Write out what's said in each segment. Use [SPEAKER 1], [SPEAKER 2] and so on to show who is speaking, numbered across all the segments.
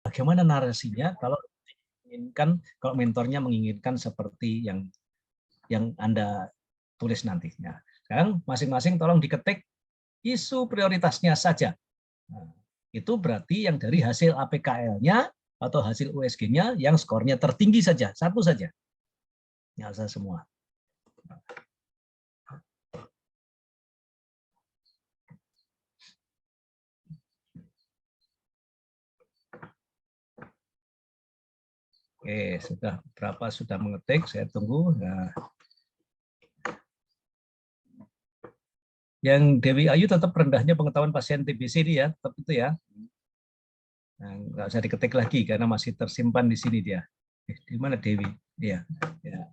[SPEAKER 1] bagaimana narasinya kalau mentornya menginginkan seperti yang Anda tulis nanti. Nah, sekarang masing-masing tolong diketik isu prioritasnya saja. Nah, itu berarti yang dari hasil APKL-nya atau hasil USG-nya yang skornya tertinggi saja, satu saja. Nggak usah semua. Oke, berapa sudah mengetik? Saya tunggu. Nah, yang Dewi Ayu tetap rendahnya pengetahuan pasien TBC ini ya, tetap itu ya. Nah, nggak usah diketik lagi karena masih tersimpan di sini dia. Di mana Dewi? Dia. Ya.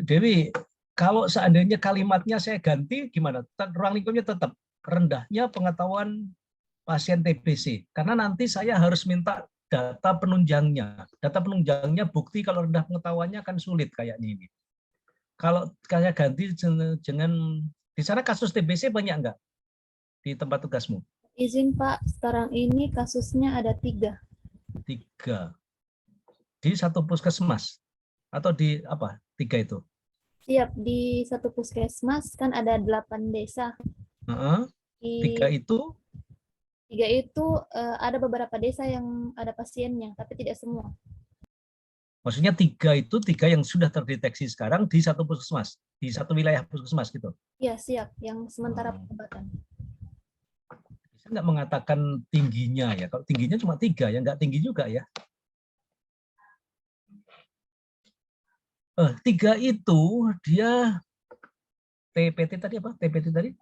[SPEAKER 1] Dewi, kalau seandainya kalimatnya saya ganti gimana? Ruang lingkupnya tetap rendahnya pengetahuan pasien TBC. Karena nanti saya harus minta data penunjangnya. Data penunjangnya bukti kalau rendah pengetahuannya kan sulit kayaknya ini. Kalau saya ganti dengan di sana kasus TBC banyak nggak di tempat tugasmu?
[SPEAKER 2] Izin Pak, sekarang ini kasusnya ada 3.
[SPEAKER 1] 3 di satu puskesmas atau di apa? 3 itu?
[SPEAKER 2] Siap, di satu puskesmas kan ada 8 desa.
[SPEAKER 1] 3 itu
[SPEAKER 2] 3 itu ada beberapa desa yang ada pasiennya, tapi tidak semua.
[SPEAKER 1] maksudnya 3 itu 3 yang sudah terdeteksi sekarang di satu puskesmas, di satu wilayah puskesmas gitu.
[SPEAKER 2] Iya, siap. Yang sementara pengobatan.
[SPEAKER 1] Bisa nggak mengatakan tingginya ya? Kalau tingginya cuma 3 ya, nggak tinggi juga ya. 3 itu dia TPT tadi apa? TPT tadi?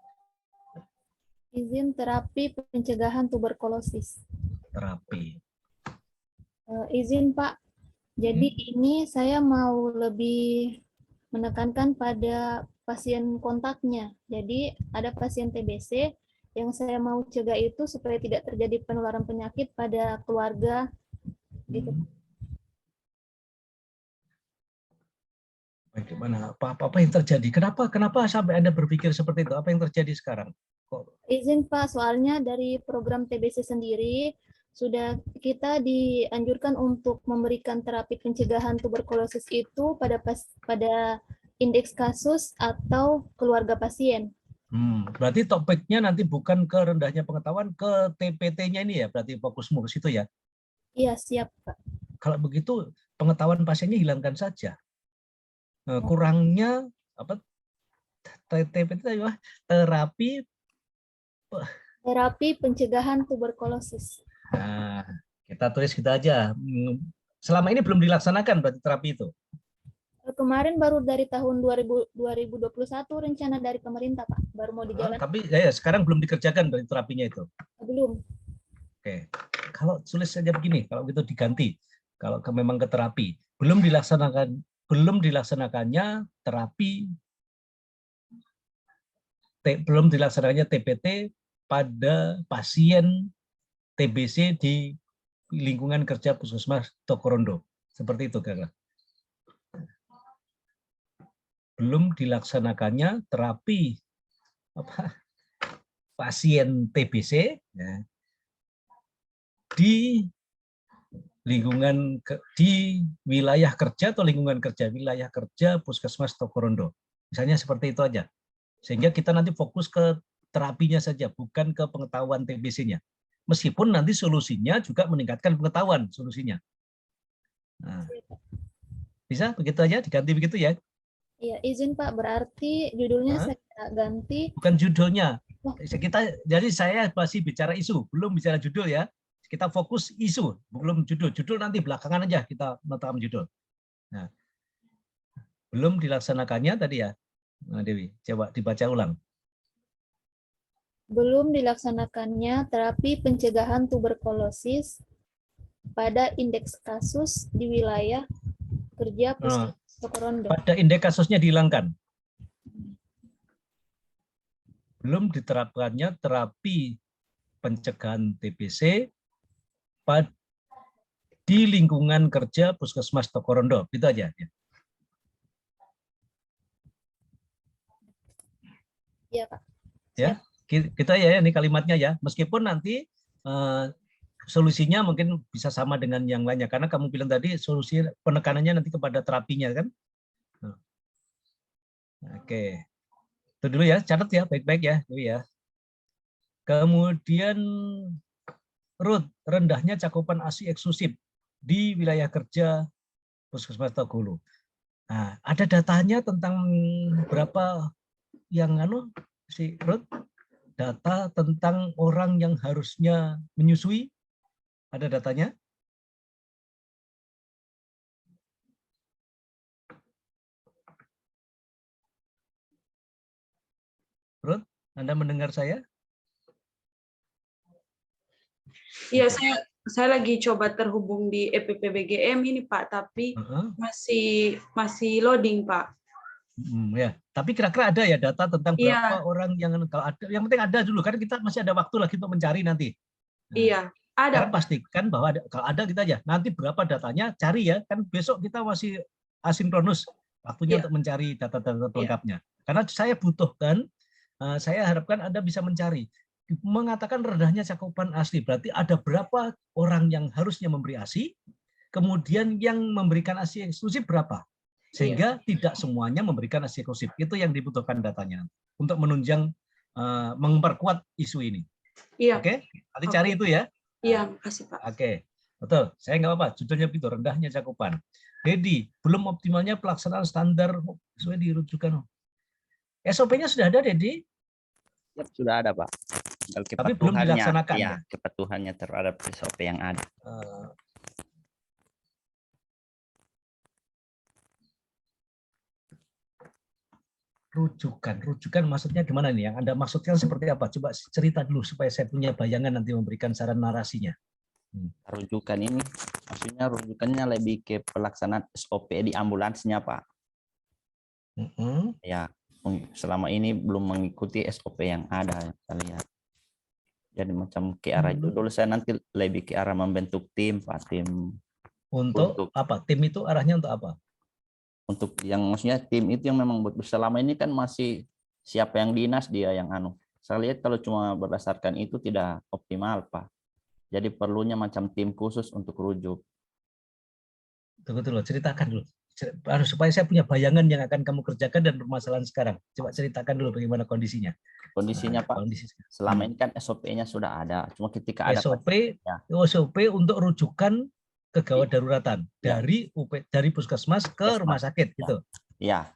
[SPEAKER 2] Izin terapi pencegahan tuberkulosis.
[SPEAKER 1] Terapi.
[SPEAKER 2] Izin Pak, jadi ini saya mau lebih menekankan pada pasien kontaknya. Jadi ada pasien TBC yang saya mau cegah itu supaya tidak terjadi penularan penyakit pada keluarga gitu.
[SPEAKER 1] Bagaimana? Apa yang terjadi? Kenapa sampai Anda berpikir seperti itu? Apa yang terjadi sekarang?
[SPEAKER 2] Izin Pak, soalnya dari program TBC sendiri sudah kita dianjurkan untuk memberikan terapi pencegahan tuberkulosis itu pada indeks kasus atau keluarga pasien.
[SPEAKER 1] Berarti topiknya nanti bukan ke rendahnya pengetahuan, ke TPT-nya ini ya, berarti fokusmu ke situ ya?
[SPEAKER 2] Iya, siap Pak.
[SPEAKER 1] Kalau begitu, pengetahuan pasiennya hilangkan saja. Kurangnya apa? TPT tadi
[SPEAKER 2] Terapi pencegahan tuberkulosis.
[SPEAKER 1] Nah, kita tulis kita aja. Selama ini belum dilaksanakan berarti terapi itu.
[SPEAKER 2] Kemarin baru dari tahun 2021 rencana dari pemerintah, Pak. Baru mau dijalankan.
[SPEAKER 1] Tapi ya, sekarang belum dikerjakan berarti terapinya itu.
[SPEAKER 2] Belum.
[SPEAKER 1] Oke. Kalau tulis saja begini, kalau gitu diganti. Kalau memang ke terapi, belum dilaksanakannya terapi, belum dilaksanakannya TPT pada pasien TBC di lingkungan kerja Puskesmas Tokorondo. Seperti itu, Kakak. Belum dilaksanakannya terapi pasien TBC ya, di di wilayah kerja atau lingkungan kerja wilayah kerja Puskesmas Tokorondo. Misalnya seperti itu aja. Sehingga kita nanti fokus ke terapinya saja, bukan ke pengetahuan TBC-nya. Meskipun nanti solusinya juga meningkatkan pengetahuan solusinya. Nah, bisa begitu aja, diganti begitu ya.
[SPEAKER 2] Iya, izin Pak, berarti judulnya saya ganti.
[SPEAKER 1] Bukan judulnya. Jadi saya masih bicara isu, belum bicara judul ya. Kita fokus isu, belum judul. Judul nanti belakangan aja kita menetapkan judul. Nah, belum dilaksanakannya tadi ya, Nah, Dewi. Coba dibaca ulang.
[SPEAKER 2] Belum dilaksanakannya terapi pencegahan tuberkulosis pada indeks kasus di wilayah kerja Puskesmas Tokorondo.
[SPEAKER 1] Pada indeks kasusnya dihilangkan. Belum diterapkannya terapi pencegahan TBC di lingkungan kerja Puskesmas Tokorondo. Itu aja.
[SPEAKER 2] Iya, Pak.
[SPEAKER 1] Ya, kita ya ini kalimatnya ya. Meskipun nanti solusinya mungkin bisa sama dengan yang lainnya, karena kamu bilang tadi solusi penekanannya nanti kepada terapinya kan. Oke, itu dulu ya, catat ya, baik-baik ya, dulu ya. Kemudian Ruth, rendahnya cakupan ASI eksklusif di wilayah kerja Puskesmas Togolo. Nah, ada datanya tentang berapa yang si Ruth, data tentang orang yang harusnya menyusui, ada datanya? Ruth, Anda mendengar saya?
[SPEAKER 3] Iya, saya lagi coba terhubung di EPPBGM ini Pak, tapi masih loading Pak.
[SPEAKER 1] Ya, tapi kira-kira ada ya data tentang berapa
[SPEAKER 3] Iya.
[SPEAKER 1] orang yang kalau ada, yang penting ada dulu kan kita masih ada waktu lagi untuk mencari nanti. Nah,
[SPEAKER 3] Iya, ada.
[SPEAKER 1] sekarang pastikan bahwa kalau ada kita aja. Nanti berapa datanya cari ya, kan besok kita masih asinkronus waktunya untuk mencari data-data lengkapnya. Karena saya butuhkan, saya harapkan Anda bisa mencari. Mengatakan rendahnya cakupan ASI, berarti ada berapa orang yang harusnya memberi ASI, kemudian yang memberikan ASI eksklusif berapa, sehingga tidak semuanya memberikan ASI eksklusif. Itu yang dibutuhkan datanya untuk menunjang, memperkuat isu ini.
[SPEAKER 3] Iya.
[SPEAKER 1] Oke, nanti cari itu ya.
[SPEAKER 3] Iya, makasih Pak.
[SPEAKER 1] Oke, betul. Saya nggak apa-apa. Judulnya begitu, rendahnya cakupan. Dedi, belum optimalnya pelaksanaan standar sesuai dirujukan. SOP-nya sudah ada, Dedi?
[SPEAKER 4] Sudah ada, Pak.
[SPEAKER 1] Tapi belum dilaksanakan.
[SPEAKER 4] Ya, kepatuhannya terhadap SOP yang ada. Rujukan maksudnya gimana nih? Yang Anda maksudkan seperti apa? Coba cerita dulu supaya saya punya bayangan nanti memberikan saran narasinya. Rujukan ini, maksudnya rujukannya lebih ke pelaksanaan SOP di ambulansnya, Pak. Ya, selama ini belum mengikuti SOP yang ada, saya lihat. Jadi macam ke arah judul saya nanti lebih ke arah membentuk tim, Pak, tim.
[SPEAKER 1] Untuk apa? Tim itu arahnya untuk apa?
[SPEAKER 4] Untuk yang maksudnya tim itu yang memang selama ini kan masih siapa yang dinas dia yang Saya lihat kalau cuma berdasarkan itu tidak optimal, Pak. Jadi perlunya macam tim khusus untuk rujuk.
[SPEAKER 1] Betul, ceritakan dulu. Supaya saya punya bayangan yang akan kamu kerjakan dan permasalahan sekarang. Coba ceritakan dulu bagaimana kondisinya.
[SPEAKER 4] Kondisinya, Pak, selama ini kan SOP-nya sudah ada. Cuma ketika ada
[SPEAKER 1] SOP untuk rujukan kegawat daruratan dari puskesmas ke rumah sakit gitu.
[SPEAKER 4] Iya.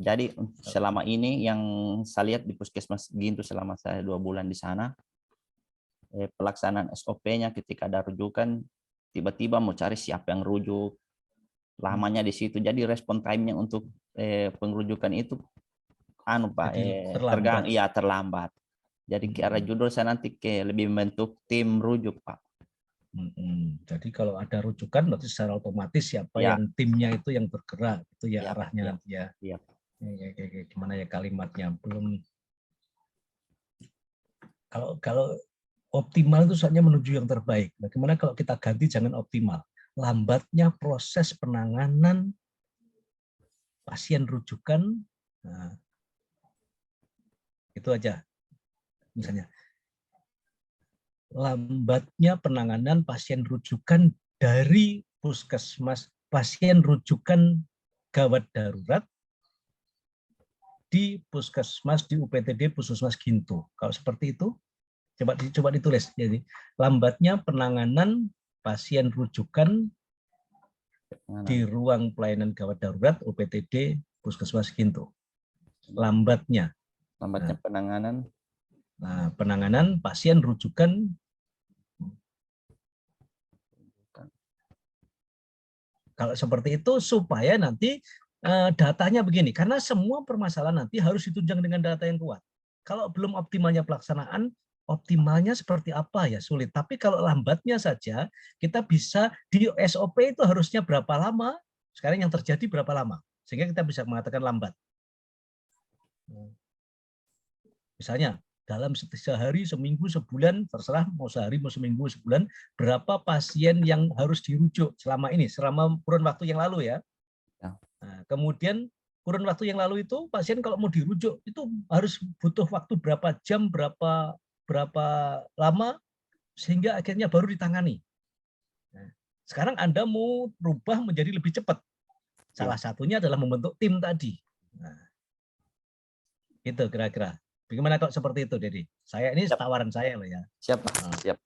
[SPEAKER 4] Jadi selama ini yang saya lihat di puskesmas Gintu selama saya 2 bulan di sana, pelaksanaan SOP-nya ketika ada rujukan tiba-tiba mau cari siapa yang rujuk, lamanya di situ. Jadi respon time-nya untuk pengerujukan itu Pak, terlambat. Jadi ke arah judul saya nanti lebih membentuk tim rujuk, Pak.
[SPEAKER 1] Jadi kalau ada rujukan berarti secara otomatis siapa yang timnya itu yang bergerak itu ya arahnya nanti ya. Gimana ya kalimatnya belum. Kalau optimal itu soalnya menuju yang terbaik. Bagaimana kalau kita ganti jangan optimal. Lambatnya proses penanganan pasien rujukan. Nah, itu aja. Misalnya lambatnya penanganan pasien rujukan dari puskesmas, pasien rujukan gawat darurat di puskesmas, di UPTD Puskesmas Gintu. Kalau seperti itu, coba ditulis. Jadi lambatnya penanganan pasien rujukan di ruang pelayanan gawat darurat UPTD Puskesmas Gintu. Lambatnya
[SPEAKER 4] penanganan.
[SPEAKER 1] Nah, penanganan pasien rujukan kalau seperti itu supaya nanti datanya begini, karena semua permasalahan nanti harus ditunjang dengan data yang kuat. Kalau belum optimalnya pelaksanaan, optimalnya seperti apa ya sulit. Tapi kalau lambatnya saja, kita bisa di SOP itu harusnya berapa lama, sekarang yang terjadi berapa lama, sehingga kita bisa mengatakan lambat. Misalnya, dalam sehari, seminggu, sebulan, terserah mau sehari, mau seminggu, sebulan, berapa pasien yang harus dirujuk selama ini, selama kurun waktu yang lalu ya. Nah, kemudian kurun waktu yang lalu itu pasien kalau mau dirujuk itu harus butuh waktu berapa jam, berapa lama sehingga akhirnya baru ditangani. Nah, sekarang Anda mau rubah menjadi lebih cepat. Salah satunya adalah membentuk tim tadi. Nah, itu kira-kira. Bagaimana kok seperti itu, Dedi? Saya ini tawaran saya loh ya.
[SPEAKER 4] Siap, Pak. Siap.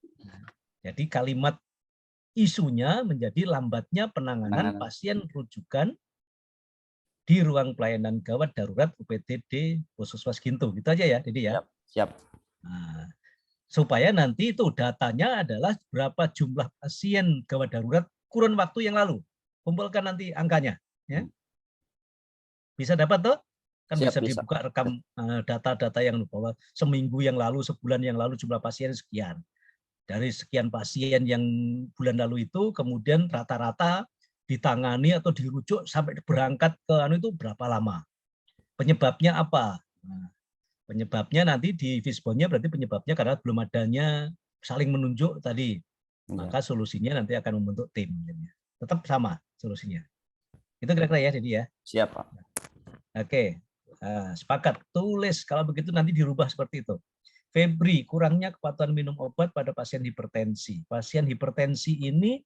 [SPEAKER 1] Jadi kalimat isunya menjadi lambatnya penanganan pasien rujukan di ruang pelayanan gawat darurat UPTD Puskesmas Gintu. Gitu aja ya, Dedi ya.
[SPEAKER 4] Siap.
[SPEAKER 1] Nah, supaya nanti itu datanya adalah berapa jumlah pasien gawat darurat kurun waktu yang lalu. Kumpulkan nanti angkanya. Ya. Bisa dapat tuh? Kan
[SPEAKER 4] Siap,
[SPEAKER 1] bisa dibuka rekam data-data yang bahwa seminggu yang lalu, sebulan yang lalu jumlah pasien sekian. Dari sekian pasien yang bulan lalu itu, kemudian rata-rata ditangani atau dirujuk sampai berangkat ke itu berapa lama. Penyebabnya apa? Nah, penyebabnya nanti di Fishbone-nya berarti penyebabnya karena belum adanya saling menunjuk tadi. Maka solusinya nanti akan membentuk tim. Tetap sama solusinya. Itu kira-kira ya, jadi ya.
[SPEAKER 4] Siap, Pak.
[SPEAKER 1] Oke, sepakat. Tulis kalau begitu nanti dirubah seperti itu. Febri, kurangnya kepatuhan minum obat pada pasien hipertensi. Pasien hipertensi ini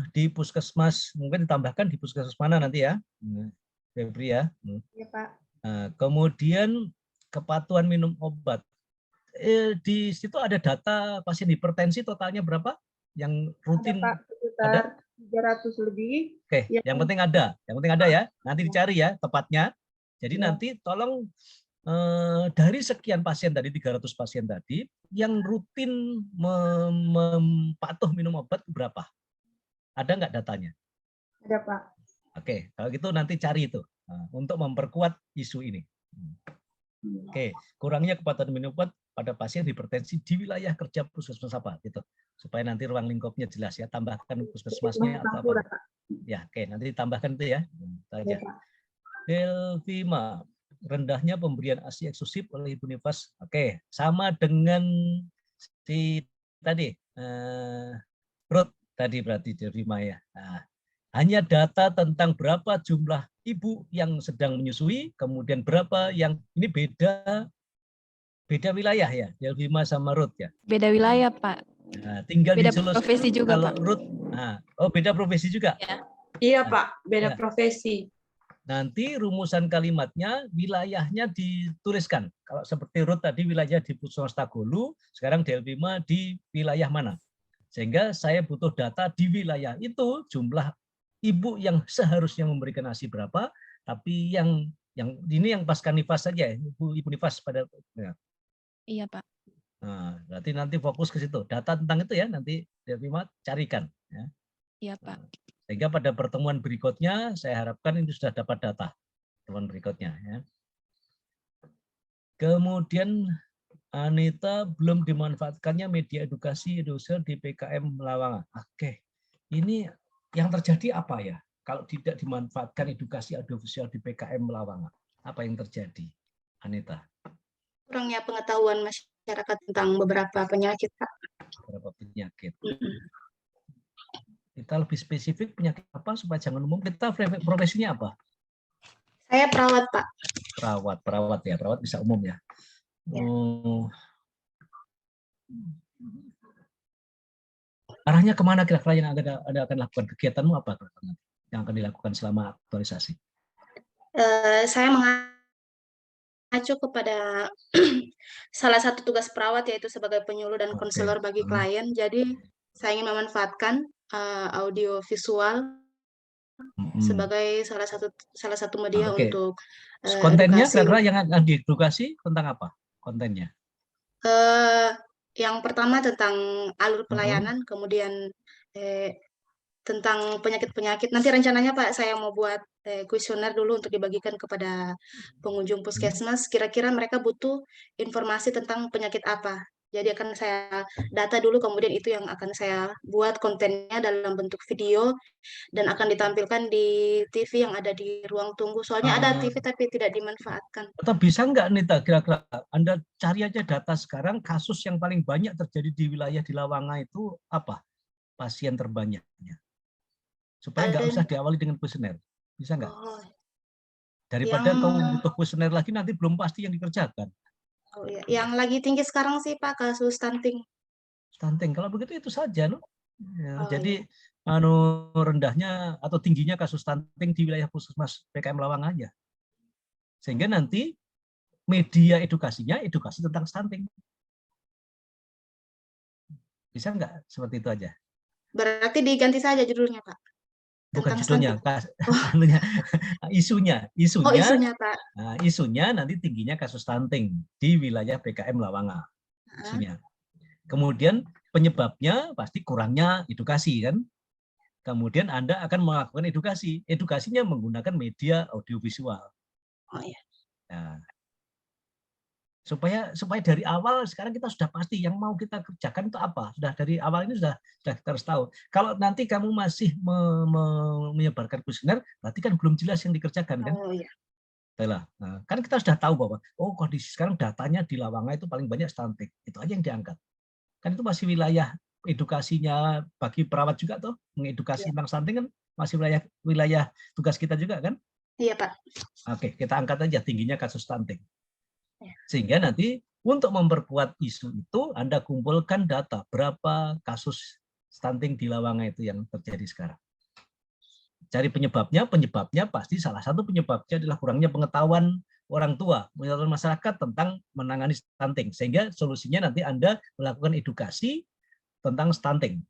[SPEAKER 1] di puskesmas, mungkin ditambahkan di puskesmas mana nanti ya, Febri ya.
[SPEAKER 3] Ya, Pak.
[SPEAKER 1] Kemudian kepatuhan minum obat. Di situ ada data pasien hipertensi totalnya berapa? Yang rutin
[SPEAKER 3] ada, Pak, sekitar
[SPEAKER 1] ada?
[SPEAKER 3] 300 lebih.
[SPEAKER 1] Oke, yang penting ada. Yang penting ada ya. Nanti dicari ya tepatnya. Jadi
[SPEAKER 3] Ya.
[SPEAKER 1] nanti tolong dari sekian pasien tadi, 300 pasien tadi, yang rutin patuh minum obat berapa? Ada nggak datanya?
[SPEAKER 3] Ada, Pak.
[SPEAKER 1] Oke, kalau gitu nanti cari itu untuk memperkuat isu ini. Oke, kurangnya kepatuhan minum obat pada pasien hipertensi di wilayah kerja puskesmas apa gitu. Supaya nanti ruang lingkupnya jelas ya, tambahkan puskesmasnya atau apa. Ya, oke, nanti ditambahkan itu ya. Saja. Delvima, rendahnya pemberian ASI eksklusif oleh Ibu Nifas. Oke, sama dengan si tadi Ruth tadi berarti Delvima ya. Nah, hanya data tentang berapa jumlah ibu yang sedang menyusui, kemudian berapa yang ini beda wilayah ya, Delvima sama Ruth ya.
[SPEAKER 5] Beda wilayah, Pak.
[SPEAKER 1] Nah, tinggal
[SPEAKER 5] beda
[SPEAKER 1] disolusikan
[SPEAKER 5] profesi juga,
[SPEAKER 1] kalau
[SPEAKER 5] Pak.
[SPEAKER 1] Ruth. Beda profesi juga.
[SPEAKER 5] Ya.
[SPEAKER 3] Iya, Pak, beda profesi.
[SPEAKER 1] Nanti rumusan kalimatnya, wilayahnya dituliskan. Kalau seperti Ruth tadi wilayah di Puskesmas Tagolu, sekarang Delvima di wilayah mana? Sehingga saya butuh data di wilayah itu jumlah ibu yang seharusnya memberikan ASI berapa, tapi yang ini yang pasca nifas saja, ibu nifas pada. Ya.
[SPEAKER 5] Iya, Pak.
[SPEAKER 1] Nah, berarti nanti fokus ke situ. Data tentang itu ya nanti Delvima carikan. Ya.
[SPEAKER 5] Iya, Pak.
[SPEAKER 1] Sehingga pada pertemuan berikutnya saya harapkan ini sudah dapat data pertemuan berikutnya. Ya. Kemudian Anita, belum dimanfaatkannya media edukasi audiovisual di PKM Lawangan. Oke, ini yang terjadi apa ya? Kalau tidak dimanfaatkan edukasi audiovisual di PKM Lawangan, apa yang terjadi, Anita?
[SPEAKER 6] Kurangnya pengetahuan masyarakat tentang beberapa penyakit, Pak.
[SPEAKER 1] Beberapa penyakit. Kita lebih spesifik penyakit apa supaya jangan umum. Kita profesinya apa?
[SPEAKER 6] Saya perawat, Pak.
[SPEAKER 1] Perawat ya. Perawat bisa umum ya.
[SPEAKER 6] Ya.
[SPEAKER 1] Arahnya kemana kira-kira yang Anda akan lakukan? Kegiatanmu apa yang akan dilakukan selama aktualisasi?
[SPEAKER 6] Saya mengacu kepada salah satu tugas perawat yaitu sebagai penyuluh dan konselor bagi klien. Jadi saya ingin memanfaatkan audio visual sebagai salah satu media untuk
[SPEAKER 1] kontennya
[SPEAKER 6] edukasi.
[SPEAKER 1] kira-kira yang akan diedukasi tentang apa kontennya?
[SPEAKER 6] Yang pertama tentang alur pelayanan, kemudian tentang penyakit-penyakit. Nanti rencananya Pak, saya mau buat kuesioner dulu untuk dibagikan kepada pengunjung puskesmas. Kira-kira mereka butuh informasi tentang penyakit apa. Jadi akan saya data dulu, kemudian itu yang akan saya buat kontennya dalam bentuk video dan akan ditampilkan di TV yang ada di ruang tunggu. Soalnya ada TV tapi tidak dimanfaatkan.
[SPEAKER 1] Atau bisa nggak Nita, kira-kira Anda cari aja data sekarang kasus yang paling banyak terjadi di wilayah di Lawangan itu apa? Pasien terbanyaknya. Supaya nggak usah diawali dengan kuesioner. Bisa nggak? Daripada
[SPEAKER 6] Yang
[SPEAKER 1] kau butuh kuesioner lagi nanti belum pasti yang dikerjakan.
[SPEAKER 6] oh iya, yang lagi tinggi sekarang sih Pak kasus stunting.
[SPEAKER 1] Stunting. Kalau begitu itu saja, no? Ya,
[SPEAKER 6] Oh
[SPEAKER 1] jadi
[SPEAKER 6] iya.
[SPEAKER 1] rendahnya atau tingginya kasus stunting di wilayah Puskesmas PKM Lawang aja. Sehingga nanti media edukasinya edukasi tentang stunting. Bisa nggak seperti itu aja?
[SPEAKER 6] Berarti diganti saja judulnya Pak.
[SPEAKER 1] Bukan
[SPEAKER 6] Tentang
[SPEAKER 1] judulnya,
[SPEAKER 6] stunting. Oh,
[SPEAKER 1] isunya,
[SPEAKER 6] oh isunya Pak.
[SPEAKER 1] isunya nanti tingginya kasus stunting di wilayah PKM Lawanga. Isunya. Kemudian penyebabnya pasti kurangnya edukasi kan. Kemudian Anda akan melakukan edukasi. Edukasinya menggunakan media audiovisual.
[SPEAKER 6] Oh iya.
[SPEAKER 1] Nah, supaya dari awal sekarang kita sudah pasti yang mau kita kerjakan itu apa. Sudah dari awal ini sudah kita harus tahu. Kalau nanti kamu masih menyebarkan kuesioner, berarti kan belum jelas yang dikerjakan kan.
[SPEAKER 6] Oh iya.
[SPEAKER 1] Nah, kan kita sudah tahu bahwa kondisi sekarang datanya di Lawanga itu paling banyak stunting. Itu aja yang diangkat. Kan itu masih wilayah edukasinya bagi perawat juga tuh, mengedukasi tentang stunting kan masih wilayah tugas kita juga kan.
[SPEAKER 6] Iya Pak.
[SPEAKER 1] Oke, kita angkat aja tingginya kasus stunting. Sehingga nanti untuk memperkuat isu itu Anda kumpulkan data berapa kasus stunting di Lawanga itu yang terjadi sekarang. Cari penyebabnya pasti salah satu penyebabnya adalah kurangnya pengetahuan orang tua, pengetahuan masyarakat tentang menangani stunting. Sehingga solusinya nanti Anda melakukan edukasi tentang stunting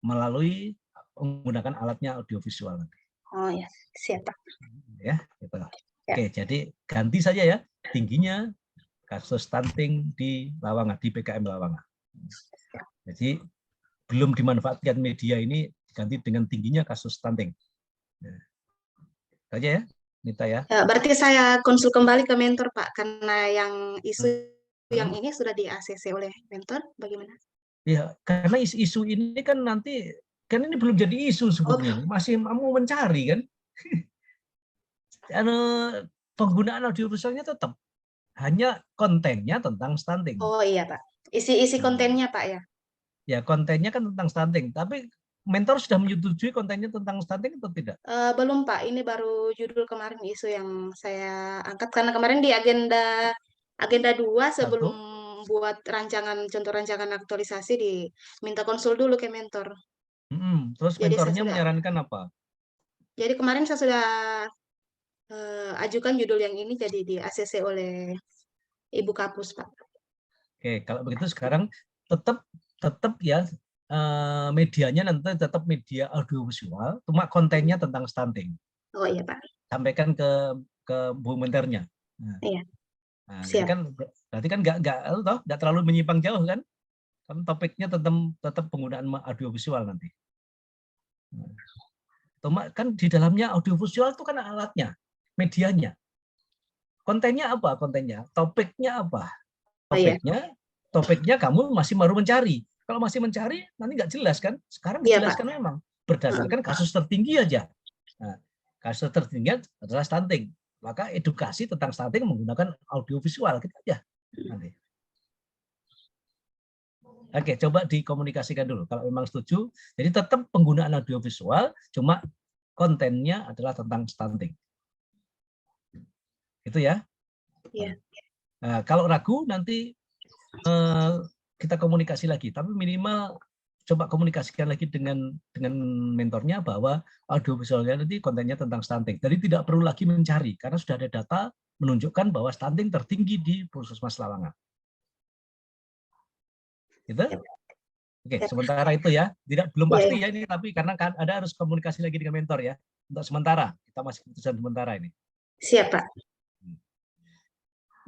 [SPEAKER 1] melalui menggunakan alatnya audiovisual.
[SPEAKER 6] Oh ya, siap Pak.
[SPEAKER 1] Ya, gitu. Oke, jadi ganti saja ya tingginya kasus stunting di Lawanga, di PKM Lawanga. Jadi belum dimanfaatkan media ini diganti dengan tingginya kasus stunting. Saja ya, Nita ya.
[SPEAKER 6] Berarti saya konsul kembali ke mentor Pak, karena yang isu yang ini sudah di ACC oleh mentor, bagaimana?
[SPEAKER 1] Ya, karena isu ini kan nanti kan ini belum jadi isu sebetulnya, masih mau mencari kan. Penggunaan audiovisualnya tetap hanya kontennya tentang stunting.
[SPEAKER 6] Oh iya Pak, isi kontennya Pak ya.
[SPEAKER 1] Ya kontennya kan tentang stunting, tapi mentor sudah menyetujui kontennya tentang stunting atau tidak?
[SPEAKER 6] Belum Pak, ini baru judul kemarin isu yang saya angkat karena kemarin di agenda 2 sebelum buat contoh rancangan aktualisasi diminta konsul dulu ke mentor.
[SPEAKER 1] Terus mentornya menyarankan apa?
[SPEAKER 6] Jadi kemarin saya sudah ajukan judul yang ini jadi di ACC oleh Ibu Kapus Pak.
[SPEAKER 1] Oke, kalau begitu sekarang tetap ya medianya nanti tetap media audiovisual, cuma kontennya tentang stunting.
[SPEAKER 6] Oh iya Pak.
[SPEAKER 1] Sampaikan ke Bu Menternya. Nah,
[SPEAKER 6] iya.
[SPEAKER 1] Nah, berarti kan nggak terlalu menyimpang jauh kan? Kan topiknya tetap penggunaan audiovisual nanti. Nah, kan di dalamnya audiovisual itu kan alatnya, medianya. Kontennya apa? Kontennya, topiknya apa? Topiknya kamu masih baru mencari. Kalau masih mencari, nanti nggak jelas kan? Sekarang dijelaskan memang berdasarkan kasus tertinggi aja. Nah, kasus tertinggi adalah stunting. Maka edukasi tentang stunting menggunakan audiovisual gitu aja. Nanti. Oke, coba dikomunikasikan dulu. Kalau memang setuju, jadi tetap penggunaan audiovisual, cuma kontennya adalah tentang stunting. Itu ya.
[SPEAKER 6] Iya.
[SPEAKER 1] Nah, kalau ragu nanti kita komunikasi lagi, tapi minimal coba komunikasikan lagi dengan mentornya bahwa audiovisualnya nanti kontennya tentang stunting. Jadi tidak perlu lagi mencari karena sudah ada data menunjukkan bahwa stunting tertinggi di Puskesmas Lawanga. Gitu? Oke, sementara itu ya, belum pasti ya ini, tapi karena ada harus komunikasi lagi dengan mentor ya. Untuk sementara, kita masih keputusan sementara ini.
[SPEAKER 6] Siap Pak.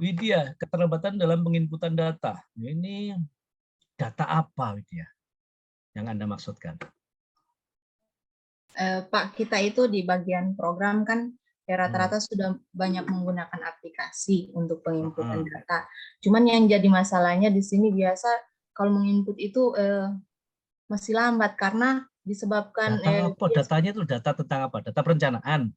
[SPEAKER 1] Widya, keterlambatan dalam penginputan data. Ini data apa, Widya, yang Anda maksudkan?
[SPEAKER 7] Pak, kita itu di bagian program kan rata-rata sudah banyak menggunakan aplikasi untuk penginputan data. Cuman yang jadi masalahnya di sini biasa kalau menginput itu masih lambat karena disebabkan
[SPEAKER 1] datanya itu data tentang apa? Data perencanaan.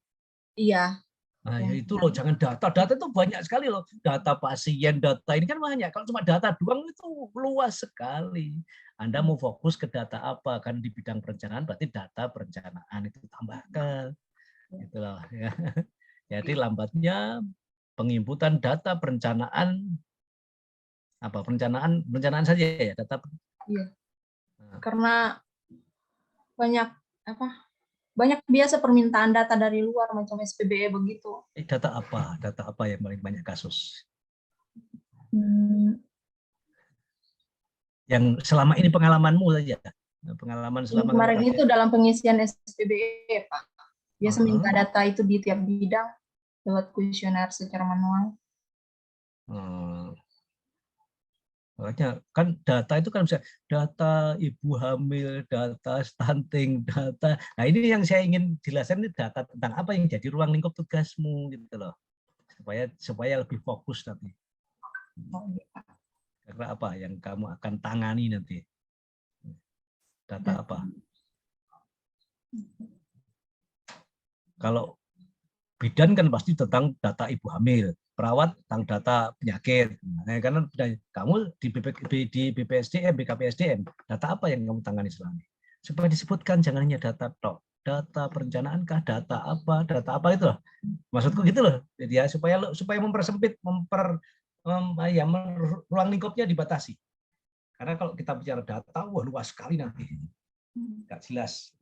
[SPEAKER 7] Iya.
[SPEAKER 1] Nah, ya itu loh, jangan data itu banyak sekali loh. Data pasien, data ini kan banyak. Kalau cuma data doang itu luas sekali. Anda mau fokus ke data apa? Kan di bidang perencanaan berarti data perencanaan itu tambahkan. Gitu loh ya. Jadi lambatnya penginputan data perencanaan perencanaan saja ya data.
[SPEAKER 7] Iya. Karena banyak biasa permintaan data dari luar macam SPBE begitu.
[SPEAKER 1] Data apa? Data apa yang paling banyak kasus? Yang selama ini pengalamanmu saja. Pengalaman selama
[SPEAKER 7] kemarin itu dalam pengisian SPBE, Pak. Biasa minta data itu di tiap bidang lewat kuesioner secara manual.
[SPEAKER 1] Makanya kan data itu kan bisa data ibu hamil, data stunting, data. Nah ini yang saya ingin jelaskan, ini data tentang apa yang jadi ruang lingkup tugasmu gitu loh, supaya lebih fokus nanti. Karena apa yang kamu akan tangani nanti? Data apa? Kalau bidan kan pasti tentang data ibu hamil, perawat tentang data penyakit. Nah, karena kamu di BPSDM, BKPSDM, data apa yang kamu tangani selama ini? Supaya disebutkan, jangan hanya data tok, data perencanaan kah, data apa itu loh. Maksudku gitu loh. Jadi ya supaya mempersempit, ruang lingkupnya dibatasi. Karena kalau kita bicara data, wah luas sekali nanti, nggak jelas.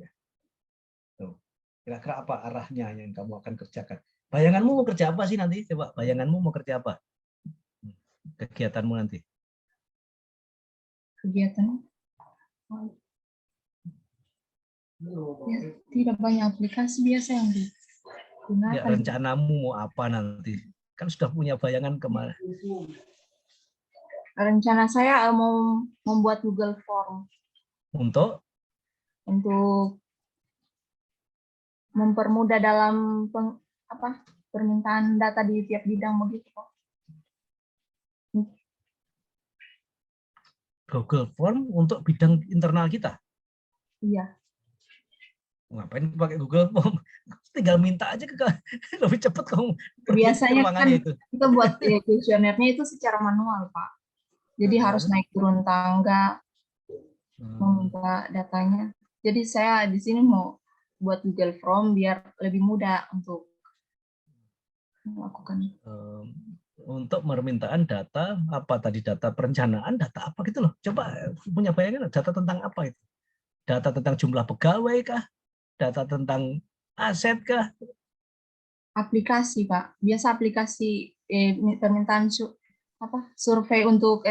[SPEAKER 1] Tuh. Kira-kira apa arahnya yang kamu akan kerjakan? Bayanganmu mau kerja apa sih nanti? Coba bayanganmu mau kerja apa? Kegiatanmu nanti?
[SPEAKER 7] Kegiatan? Ya, tidak banyak aplikasi biasa yang digunakan.
[SPEAKER 1] Ya, rencanamu mau apa nanti? Kan sudah punya bayangan kemana?
[SPEAKER 7] Rencana saya mau membuat Google Form.
[SPEAKER 1] Untuk
[SPEAKER 7] mempermudah dalam permintaan data di tiap bidang begitu.
[SPEAKER 1] Google Form untuk bidang internal kita?
[SPEAKER 7] Iya.
[SPEAKER 1] Ngapain pakai Google Form? Tinggal minta aja lebih cepat kamu.
[SPEAKER 7] Biasanya kan itu. Kita buat kuesionernya itu secara manual, Pak. Jadi harus naik turun tangga, meminta datanya. Jadi saya di sini mau buat Google Form biar lebih mudah untuk melakukan.
[SPEAKER 1] Untuk permintaan data apa tadi, data perencanaan, data apa gitu loh. Coba punya bayangan data tentang apa itu? Data tentang jumlah pegawai kah? Data tentang aset kah?
[SPEAKER 7] Aplikasi, Pak. Biasa aplikasi permintaan survei untuk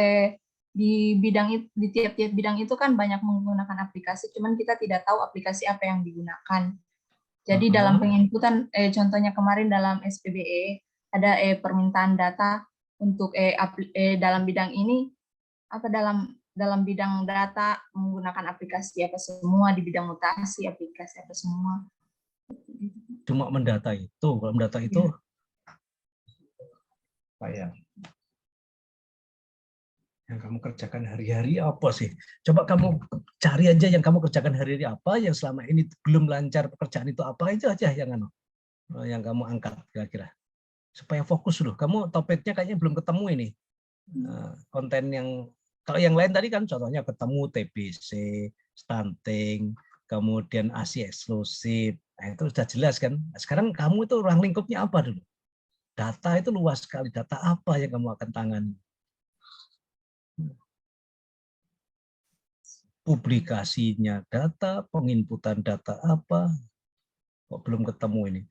[SPEAKER 7] di tiap-tiap bidang itu kan banyak menggunakan aplikasi, cuman kita tidak tahu aplikasi apa yang digunakan. Jadi dalam penginputan, contohnya kemarin dalam SPBE ada permintaan data untuk dalam bidang ini dalam bidang data menggunakan aplikasi apa semua, di bidang mutasi aplikasi apa semua.
[SPEAKER 1] Cuma mendata itu, kalau mendata itu apa ya? Yang kamu kerjakan hari-hari apa sih? Coba kamu cari aja yang kamu kerjakan hari-hari apa, yang selama ini belum lancar pekerjaan itu apa, itu aja yang kamu angkat kira-kira. Supaya fokus dulu. Kamu topiknya kayaknya belum ketemu ini. Konten yang, kalau yang lain tadi kan contohnya ketemu TBC, stunting, kemudian ASI eksklusif. Nah, itu sudah jelas kan. Sekarang kamu itu ruang lingkupnya apa dulu? Data itu luas sekali. Data apa yang kamu akan tangani? Publikasinya data, penginputan data apa? Kok belum ketemu ini?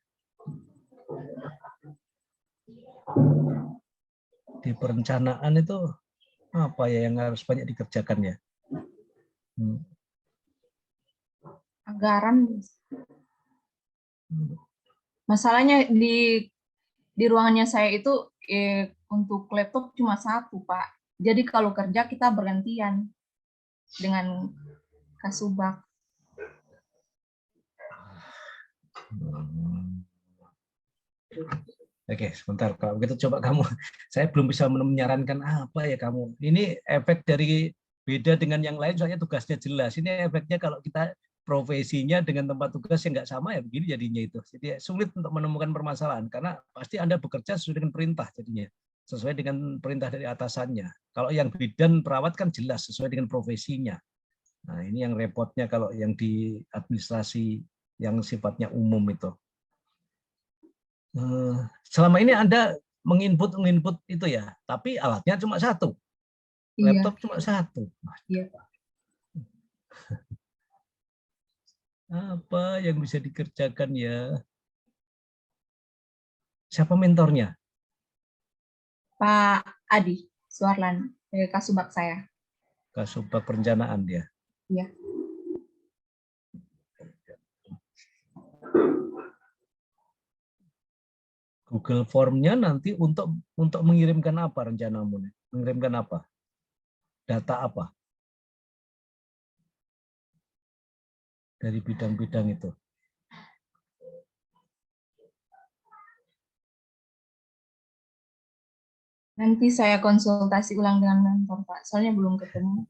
[SPEAKER 1] Di perencanaan itu apa ya yang harus banyak dikerjakan ya?
[SPEAKER 7] Anggaran. Masalahnya di ruangannya saya itu untuk laptop cuma satu, Pak. Jadi kalau kerja kita bergantian dengan Kasubag.
[SPEAKER 1] Oke, sebentar. Kalau begitu coba kamu, saya belum bisa menyarankan apa ya kamu. Ini efek dari beda dengan yang lain, soalnya tugasnya jelas. Ini efeknya kalau kita profesinya dengan tempat tugas yang nggak sama ya begini jadinya itu. Jadi sulit untuk menemukan permasalahan karena pasti Anda bekerja sesuai dengan perintah jadinya, sesuai dengan perintah dari atasannya. Kalau yang bidan perawat kan jelas sesuai dengan profesinya. Nah, ini yang repotnya kalau yang di administrasi yang sifatnya umum itu. selama ini Anda menginput itu ya, tapi alatnya cuma satu, laptop cuma satu.
[SPEAKER 7] Iya, Pak.
[SPEAKER 1] Apa yang bisa dikerjakan ya? Siapa mentornya?
[SPEAKER 7] Pak Adi Suarlan, Kasubag saya.
[SPEAKER 1] Kasubag perencanaan dia.
[SPEAKER 7] Iya.
[SPEAKER 1] Google Form-nya nanti untuk mengirimkan apa rencanamu? Mengirimkan apa? Data apa? Dari bidang-bidang itu.
[SPEAKER 7] Nanti saya konsultasi ulang dengan mentor, Pak. Soalnya belum ketemu.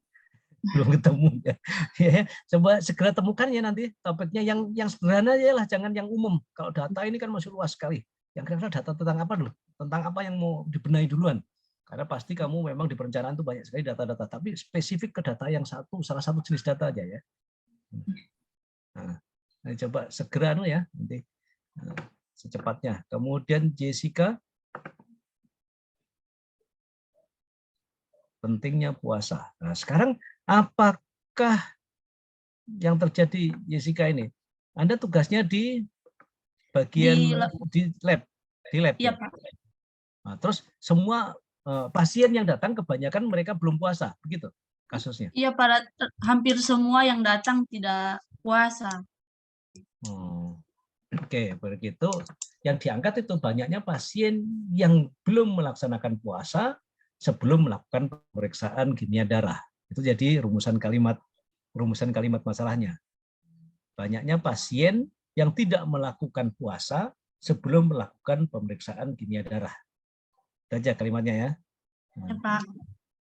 [SPEAKER 1] Belum ketemu ya. Ya, coba segera temukan ya nanti topiknya yang sederhana ya lah, jangan yang umum. Kalau data ini kan masih luas sekali. Yang kira-kira data tentang apa dulu? Tentang apa yang mau dibenahi duluan? Karena pasti kamu memang di perencanaan itu banyak sekali data-data, tapi spesifik ke data yang salah satu jenis data aja ya. Nah, coba segera ya nanti secepatnya. Kemudian Jessica, pentingnya puasa. Nah, sekarang apakah yang terjadi Jessica ini? Anda tugasnya di bagian di lab.
[SPEAKER 8] Iya,
[SPEAKER 1] ya?
[SPEAKER 8] Pak.
[SPEAKER 1] Nah, terus semua pasien yang datang kebanyakan mereka belum puasa, begitu kasusnya?
[SPEAKER 8] Iya, Pak. Hampir semua yang datang tidak puasa.
[SPEAKER 1] Oke, begitu. Yang diangkat itu banyaknya pasien yang belum melaksanakan puasa sebelum melakukan pemeriksaan kimia darah. Itu jadi rumusan kalimat masalahnya. Banyaknya pasien yang tidak melakukan puasa sebelum melakukan pemeriksaan kimia darah. Itu aja kalimatnya ya.
[SPEAKER 8] Ya, Pak.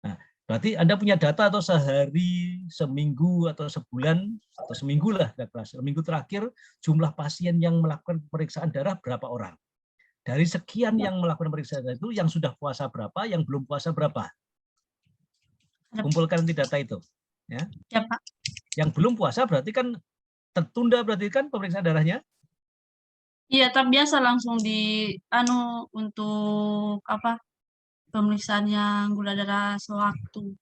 [SPEAKER 1] Nah, berarti Anda punya data atau sehari, seminggu, atau sebulan, atau seminggu lah, seminggu terakhir jumlah pasien yang melakukan pemeriksaan darah berapa orang? Dari sekian yang melakukan pemeriksaan darah itu, yang sudah puasa berapa, yang belum puasa berapa? Kumpulkan di data itu. Ya,
[SPEAKER 8] Pak.
[SPEAKER 1] Yang belum puasa berarti kan tertunda, berarti kan pemeriksaan darahnya?
[SPEAKER 8] Iya, tapi biasa langsung untuk apa? Pemeriksaan yang gula darah sewaktu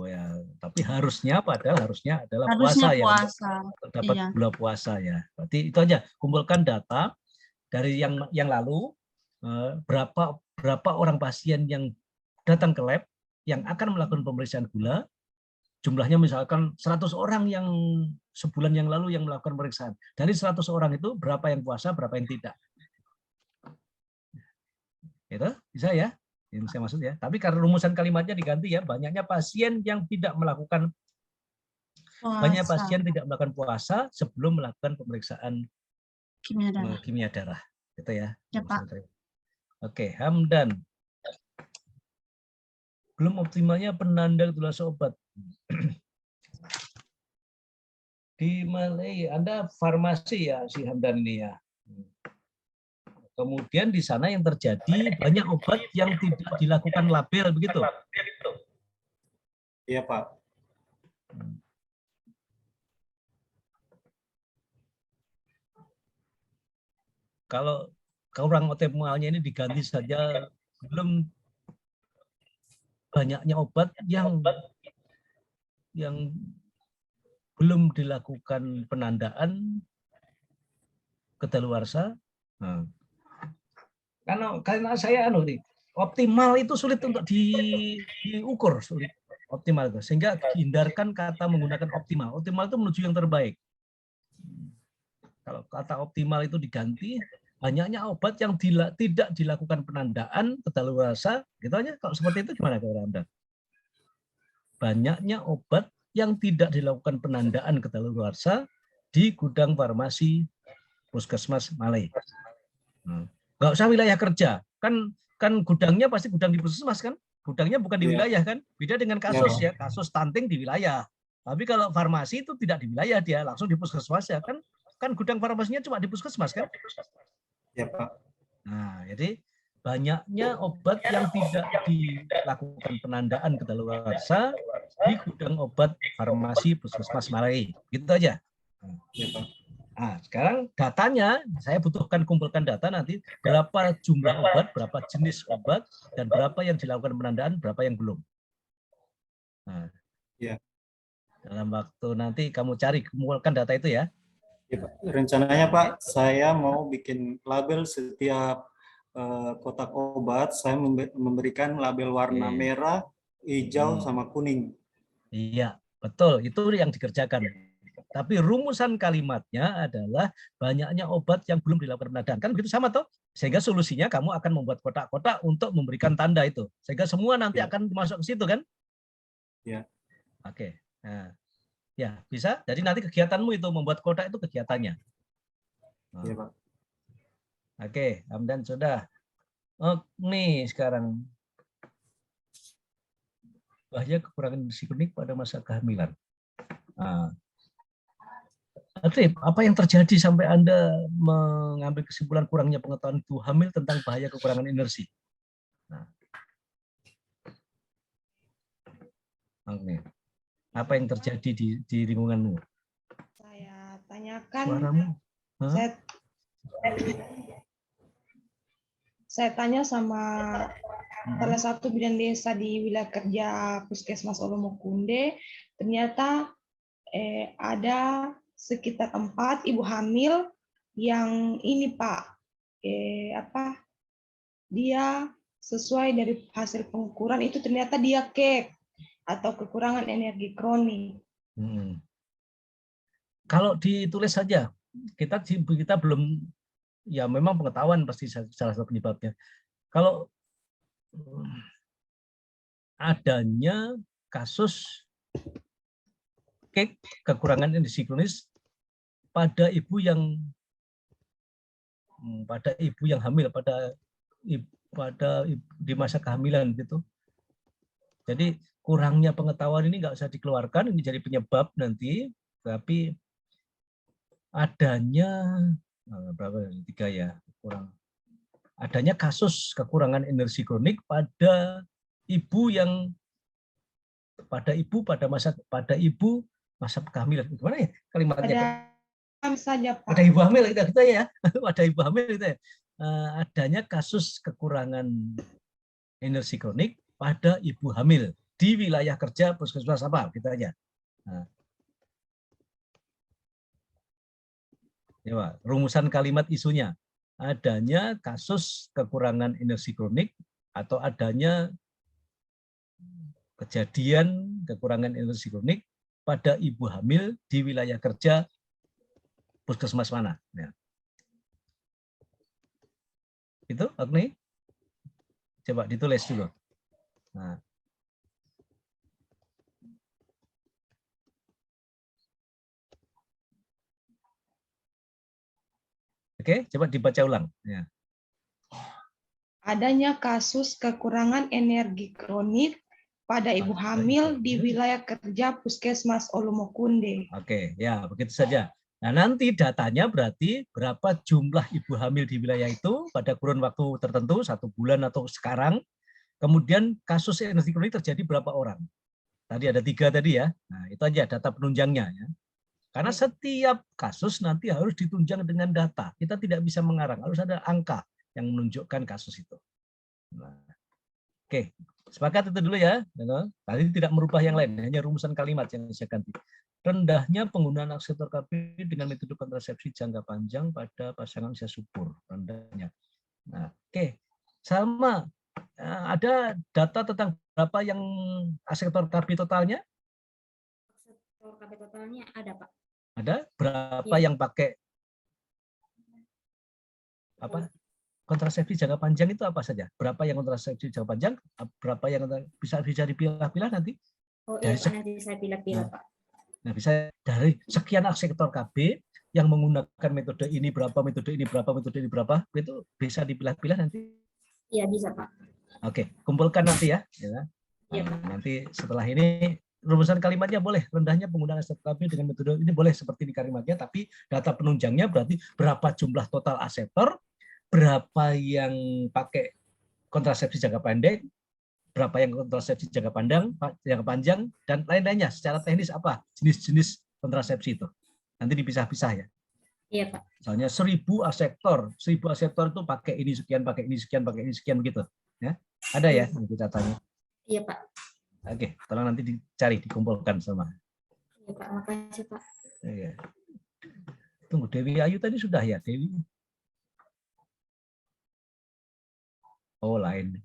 [SPEAKER 1] ya, tapi harusnya adalah
[SPEAKER 8] harusnya
[SPEAKER 1] puasa.
[SPEAKER 8] puasa.
[SPEAKER 1] Dapat
[SPEAKER 8] Iya.
[SPEAKER 1] gula puasa ya. Berarti itu aja, kumpulkan data dari yang lalu, berapa orang pasien yang datang ke lab yang akan melakukan pemeriksaan gula, jumlahnya misalkan 100 orang yang sebulan yang lalu yang melakukan pemeriksaan. Dari 100 orang itu berapa yang puasa, berapa yang tidak. Itu bisa ya? Yang saya maksud ya. Tapi karena rumusan kalimatnya diganti ya, banyaknya pasien yang tidak melakukan puasa. Banyak pasien tidak melakukan puasa sebelum melakukan pemeriksaan kimia darah. Gitu ya.
[SPEAKER 8] Ya, Pak.
[SPEAKER 1] Oke, Hamdan. Belum optimalnya penanda ketulasan obat. Di Malay, Anda farmasi ya si Hamdan ini ya. Kemudian di sana yang terjadi banyak obat yang tidak dilakukan label, begitu?
[SPEAKER 9] Iya, Pak.
[SPEAKER 1] Kalau kurang optimalnya ini diganti saja, belum banyaknya obat yang belum dilakukan penandaan kedaluarsa. Nah, karena saya optimal itu sulit untuk diukur, sulit optimal itu, sehingga hindarkan kata menggunakan optimal. Optimal itu menuju yang terbaik. Kalau kata optimal itu diganti, banyaknya obat yang tidak dilakukan penandaan kedaluarsa, gitu aja. Kalau seperti itu gimana kalau Anda? Banyaknya obat yang tidak dilakukan penandaan kedaluarsa di gudang farmasi Puskesmas Malay. Nggak usah wilayah kerja, kan gudangnya pasti gudang di puskesmas kan, gudangnya bukan di wilayah kan, beda dengan kasus ya, kasus stunting di wilayah. Tapi kalau farmasi itu tidak di wilayah, dia langsung di puskesmas ya kan gudang farmasinya cuma di puskesmas kan.
[SPEAKER 9] Ya, Pak.
[SPEAKER 1] Nah, jadi banyaknya obat yang tidak dilakukan penandaan kedaluarsa di gudang obat farmasi Puskesmas Malay, gitu aja.
[SPEAKER 9] Ya, Pak.
[SPEAKER 1] Nah, sekarang datanya, saya butuhkan kumpulkan data nanti berapa jumlah obat, berapa jenis obat, dan berapa yang dilakukan penandaan, berapa yang belum. Nah,
[SPEAKER 9] ya.
[SPEAKER 1] Dalam waktu nanti kamu cari, kumpulkan data itu ya.
[SPEAKER 9] Ya, Pak. Rencananya Pak, saya mau bikin label setiap kotak obat, saya memberikan label warna merah, hijau, sama kuning.
[SPEAKER 1] Iya, betul. Itu yang dikerjakan. Tapi rumusan kalimatnya adalah banyaknya obat yang belum dilakukan penandaan. Kan begitu sama toh? Sehingga solusinya kamu akan membuat kotak-kotak untuk memberikan tanda itu. Sehingga semua nanti akan masuk ke situ kan?
[SPEAKER 9] Ya.
[SPEAKER 1] Oke. Nah, ya, bisa. Jadi nanti kegiatanmu itu membuat kotak itu kegiatannya. Nah.
[SPEAKER 9] Iya, Pak.
[SPEAKER 1] Oke, Hamdan sudah. Oh, nih sekarang bahaya kekurangan gizi kronik pada masa kehamilan. Nah, Atrip, apa yang terjadi sampai Anda mengambil kesimpulan kurangnya pengetahuan ibu hamil tentang bahaya kekurangan energi? Nah. Oke. Apa yang terjadi di lingkunganmu?
[SPEAKER 10] Saya tanyakan.
[SPEAKER 1] Suaramu?
[SPEAKER 10] Saya tanya sama salah satu bidan desa di wilayah kerja Puskesmas Olomokunde, ternyata ada sekitar 4 ibu hamil yang ini Pak, dia sesuai dari hasil pengukuran itu ternyata dia kek atau kekurangan energi kronik.
[SPEAKER 1] Kalau ditulis saja, kita belum, ya memang pengetahuan pasti salah satu penyebabnya. Kalau adanya kasus kekurangan energi kronis pada ibu yang hamil, di masa kehamilan gitu. Jadi kurangnya pengetahuan ini nggak usah dikeluarkan, ini jadi penyebab nanti, tapi adanya adanya kasus kekurangan energi kronik pada ibu masa kehamilan. Gimana ya kalimatnya?
[SPEAKER 10] Saja, Pak.
[SPEAKER 1] Pada ibu hamil kita ya, pada ibu hamil kita ya. Adanya kasus kekurangan energi kronik pada ibu hamil di wilayah kerja puskesmas apa kita aja. Nah. Ya, Pak. Rumusan kalimat isunya adanya kasus kekurangan energi kronik atau adanya kejadian kekurangan energi kronik pada ibu hamil di wilayah kerja puskesmas mana. Ya. Itu, Agni? Coba ditulis dulu. Nah. Oke, coba dibaca ulang. Ya.
[SPEAKER 10] Adanya kasus kekurangan energi kronik pada ibu hamil di wilayah kerja Puskesmas Olomokunde.
[SPEAKER 1] Oke, ya begitu saja. Nah, nanti datanya berarti berapa jumlah ibu hamil di wilayah itu pada kurun waktu tertentu, 1 bulan atau sekarang. Kemudian kasus energi kronik terjadi berapa orang. Tadi ada 3 tadi ya. Nah, itu aja data penunjangnya. Ya. Karena setiap kasus nanti harus ditunjang dengan data. Kita tidak bisa mengarang, harus ada angka yang menunjukkan kasus itu. Nah, oke, sepakat itu dulu ya. Tadi tidak merubah yang lain, hanya rumusan kalimat yang saya ganti. Rendahnya penggunaan aksesor KB dengan metode kontrasepsi jangka panjang pada pasangan usia subur. Rendahnya. Nah, oke, sama. Ada data tentang berapa yang aksesor KB totalnya?
[SPEAKER 11] Aksesor KB totalnya ada, Pak.
[SPEAKER 1] Ada? Berapa yang pakai apa? Kontrasepsi jangka panjang itu apa saja? Berapa yang kontrasepsi jangka panjang? Berapa yang bisa dipilah-pilah nanti?
[SPEAKER 11] Oh iya, Pak, nanti saya pilah-pilah, Pak.
[SPEAKER 1] Nah, bisa dari sekian aksesor KB yang menggunakan metode ini berapa, metode ini berapa, metode ini berapa, itu bisa dipilah-pilah nanti?
[SPEAKER 11] Iya, bisa, Pak.
[SPEAKER 1] Oke, kumpulkan nanti ya.
[SPEAKER 11] Iya,
[SPEAKER 1] Pak. Nanti setelah ini rumusan kalimatnya boleh, rendahnya penggunaan aksesor KB dengan metode ini boleh seperti di kalimatnya, tapi data penunjangnya berarti berapa jumlah total aksesor, berapa yang pakai kontrasepsi jangka pendek, berapa yang kontrasepsi jangka panjang, dan lain-lainnya. Secara teknis apa jenis-jenis kontrasepsi itu. Nanti dipisah-pisah ya.
[SPEAKER 11] Iya, Pak.
[SPEAKER 1] Misalnya 1000 aseptor itu pakai ini sekian, pakai ini sekian, pakai ini sekian gitu. Ya, ada ya itu datanya.
[SPEAKER 11] Iya, Pak.
[SPEAKER 1] Oke, tolong nanti dicari, dikumpulkan sama.
[SPEAKER 11] Iya, Pak. Makasih, Pak.
[SPEAKER 1] Iya. Tunggu, Dewi Ayu tadi sudah ya, Dewi? Oh, lain.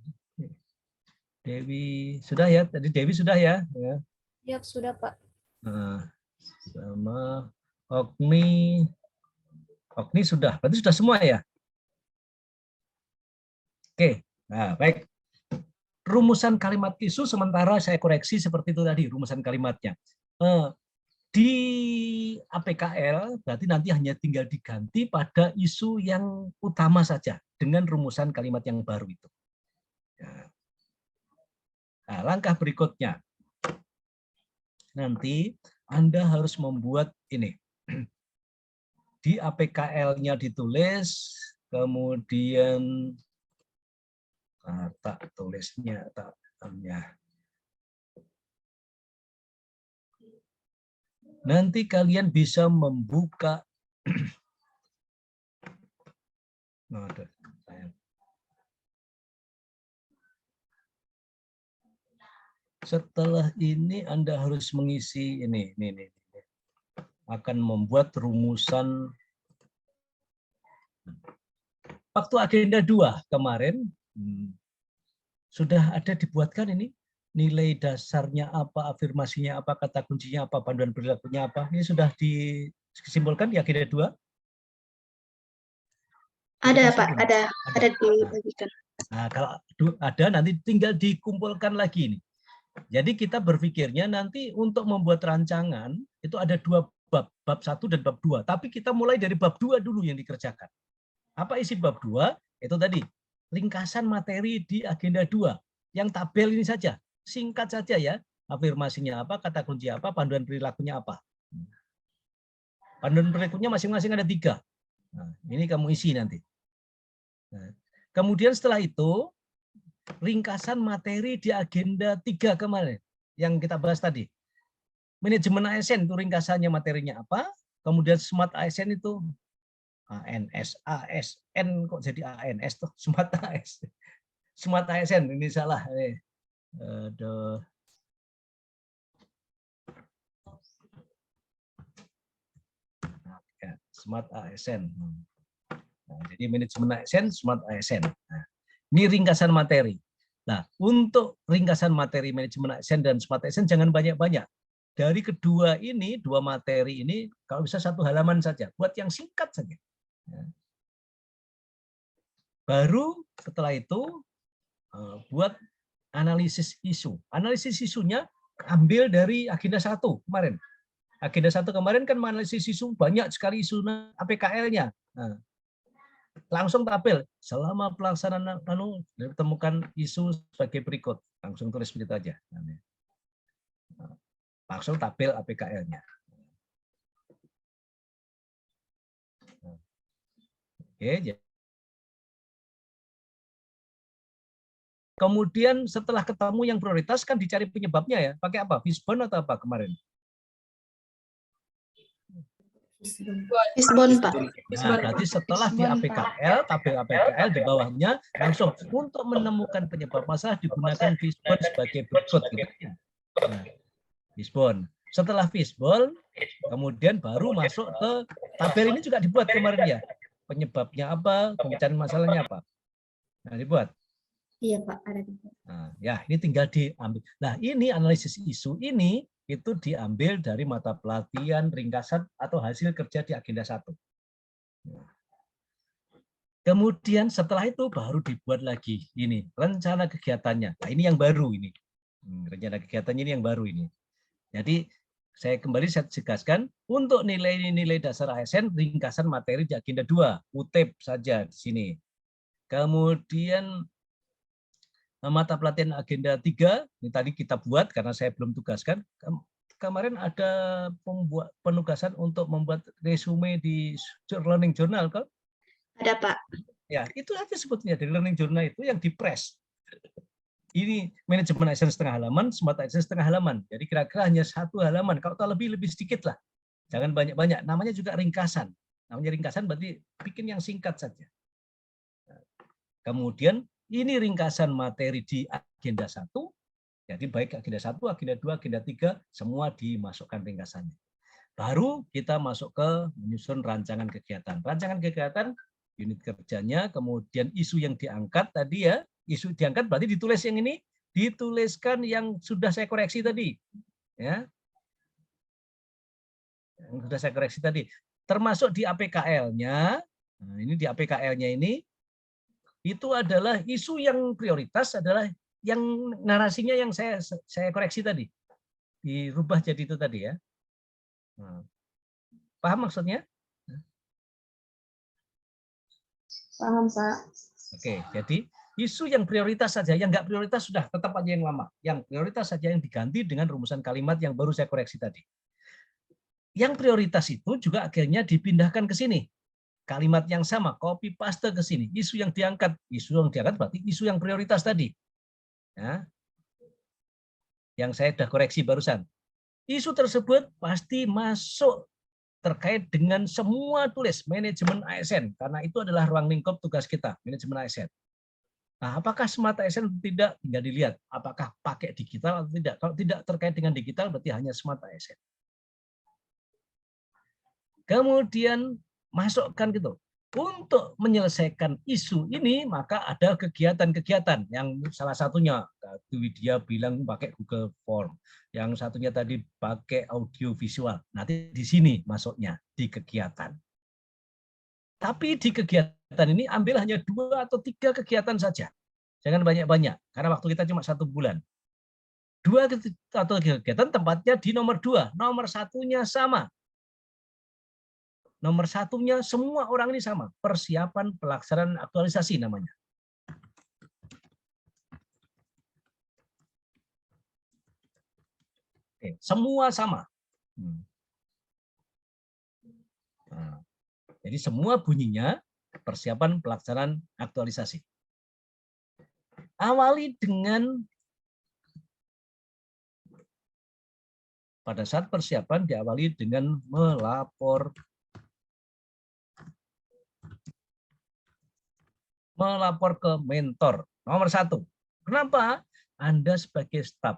[SPEAKER 1] Dewi sudah ya, tadi Dewi sudah ya.
[SPEAKER 2] Siap, sudah Pak.
[SPEAKER 1] Nah, sama Ogni sudah, berarti sudah semua ya. Oke, nah baik. Rumusan kalimat isu sementara saya koreksi seperti itu tadi rumusan kalimatnya. Di APKL berarti nanti hanya tinggal diganti pada isu yang utama saja dengan rumusan kalimat yang baru itu. Nah, langkah berikutnya. Nanti Anda harus membuat ini. Di APKL-nya ditulis, kemudian tak tulisnya, taknya. Nanti kalian bisa membuka setelah ini Anda harus mengisi ini. Akan membuat rumusan waktu agenda 2 kemarin sudah ada dibuatkan ini nilai dasarnya apa, afirmasinya apa, kata kuncinya apa, panduan perilakunya apa. Ini sudah disimpulkan di agenda 2?
[SPEAKER 6] Ada Pak, ada dibagikan.
[SPEAKER 1] Nah, kalau ada nanti tinggal dikumpulkan lagi ini. Jadi kita berpikirnya nanti untuk membuat rancangan itu ada 2 bab, bab 1 dan bab 2. Tapi kita mulai dari bab 2 dulu yang dikerjakan. Apa isi bab 2? Itu tadi, ringkasan materi di agenda 2. Yang tabel ini saja, singkat saja ya. Afirmasinya apa, kata kunci apa, panduan perilakunya apa. Panduan perilakunya masing-masing ada 3. Nah, ini kamu isi nanti. Nah, kemudian setelah itu, ringkasan materi di agenda 3 kemarin yang kita bahas tadi. Manajemen ASN itu ringkasannya materinya apa, kemudian Smart ASN itu ANS, ASN kok jadi ANS tuh, Smart ASN. Smart ASN ini salah. Aduh. Smart ASN. Nah, jadi manajemen ASN, Smart ASN. Nah, ini ringkasan materi. Nah, untuk ringkasan materi manajemen ASN dan Smart ASN jangan banyak-banyak. Dari kedua ini, 2 materi ini, kalau bisa 1 halaman saja. Buat yang singkat saja. Baru setelah itu, buat analisis isu. Analisis isunya ambil dari agenda 1 kemarin. Agenda 1 kemarin kan menganalisis isu, banyak sekali isu APKL-nya. Nah, langsung tabel, selama pelaksanaan ditemukan isu sebagai berikut. Langsung tulis begitu aja. Langsung tabel APKL-nya. Oke. Kemudian setelah ketemu yang prioritas kan dicari penyebabnya ya. Pakai apa? Fishbone atau apa kemarin?
[SPEAKER 6] Fishbone, Pak.
[SPEAKER 1] Nah, berarti setelah di APKL, tabel APKL di bawahnya langsung untuk menemukan penyebab masalah digunakan Fishbone sebagai berikut. Gitu. Nah, Fishbone. Setelah Fishbone, kemudian baru masuk ke tabel ini juga dibuat kemarin ya. Penyebabnya apa, pemecahan masalahnya apa. Nah, dibuat.
[SPEAKER 11] Iya Pak, ada.
[SPEAKER 1] Nah, ya ini tinggal diambil. Nah, ini analisis isu ini itu diambil dari mata pelatihan, ringkasan atau hasil kerja di agenda 1. Kemudian setelah itu baru dibuat lagi ini rencana kegiatannya. Nah, ini yang baru ini. Rencana kegiatannya ini yang baru ini. Jadi saya tegaskan untuk nilai-nilai dasar ASN ringkasan materi di agenda 2, UTEP saja di sini. Kemudian mata pelatihan agenda 3 ini tadi kita buat karena saya belum tugaskan. Kemarin ada penugasan untuk membuat resume di learning journal kan?
[SPEAKER 6] Ada Pak.
[SPEAKER 1] Ya, itu aja sebetulnya dari learning journal itu yang di-press. Ini manajemen ASN setengah halaman, Smart ASN setengah halaman. Jadi kira-kira hanya 1 halaman. Kalau lebih sedikit lah. Jangan banyak-banyak. Namanya juga ringkasan. Namanya ringkasan berarti bikin yang singkat saja. Kemudian ini ringkasan materi di agenda 1. Jadi baik agenda 1, agenda 2, agenda 3, semua dimasukkan ringkasannya. Baru kita masuk ke menyusun rancangan kegiatan. Rancangan kegiatan, unit kerjanya, kemudian isu yang diangkat tadi ya. Isu diangkat berarti ditulis yang ini, dituliskan yang sudah saya koreksi tadi. Ya. Yang sudah saya koreksi tadi. Termasuk di APKL-nya, nah ini di APKL-nya ini, itu adalah isu yang prioritas adalah yang narasinya yang saya koreksi tadi. Dirubah jadi itu tadi ya. Paham maksudnya?
[SPEAKER 10] Paham, Pak.
[SPEAKER 1] Oke, jadi isu yang prioritas saja, yang nggak prioritas sudah tetap aja yang lama. Yang prioritas saja yang diganti dengan rumusan kalimat yang baru saya koreksi tadi. Yang prioritas itu juga akhirnya dipindahkan ke sini. Kalimat yang sama, copy paste ke sini. Isu yang diangkat berarti isu yang prioritas tadi. Ya. Yang saya sudah koreksi barusan. Isu tersebut pasti masuk terkait dengan semua tulis manajemen ASN. Karena itu adalah ruang lingkup tugas kita, manajemen ASN. Nah, apakah smart ASN atau tidak? Tinggal dilihat. Apakah pakai digital atau tidak. Kalau tidak terkait dengan digital, berarti hanya smart ASN. Kemudian masukkan gitu. Untuk menyelesaikan isu ini, maka ada kegiatan-kegiatan yang salah satunya Widya bilang pakai Google Form, yang satunya tadi pakai audio visual. Nanti di sini masuknya di kegiatan. Tapi di kegiatan ini ambil hanya 2 atau 3 kegiatan saja. Jangan banyak-banyak, karena waktu kita cuma 1 bulan. 2 atau 3 kegiatan tempatnya di nomor 2. Nomor 1-nya sama. Nomor 1-nya semua orang ini sama. Persiapan pelaksanaan aktualisasi namanya. Oke, semua sama. Nah, jadi semua bunyinya persiapan pelaksanaan aktualisasi. Awali dengan pada saat persiapan diawali dengan melapor ke mentor. Nomor 1. Kenapa? Anda sebagai staf,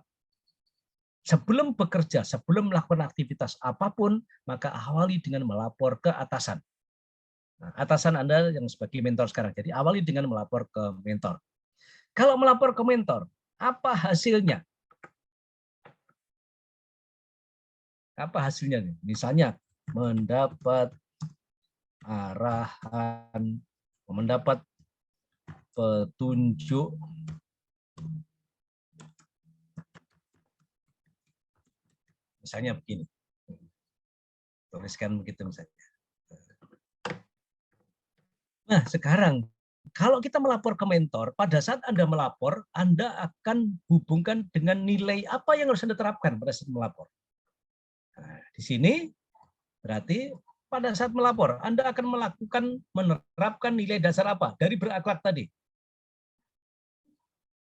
[SPEAKER 1] sebelum bekerja, sebelum melakukan aktivitas apapun, maka awali dengan melapor ke atasan. Nah, atasan Anda yang sebagai mentor sekarang. Jadi awali dengan melapor ke mentor. Kalau melapor ke mentor, apa hasilnya? Apa hasilnya? Misalnya, mendapat arahan, mendapat petunjuk misalnya begini, tuliskan begitu misalnya. Nah sekarang kalau kita melapor ke mentor, pada saat Anda melapor, Anda akan hubungkan dengan nilai apa yang harus Anda terapkan pada saat melapor. Nah, di sini berarti pada saat melapor Anda akan menerapkan nilai dasar apa dari berakhlak tadi.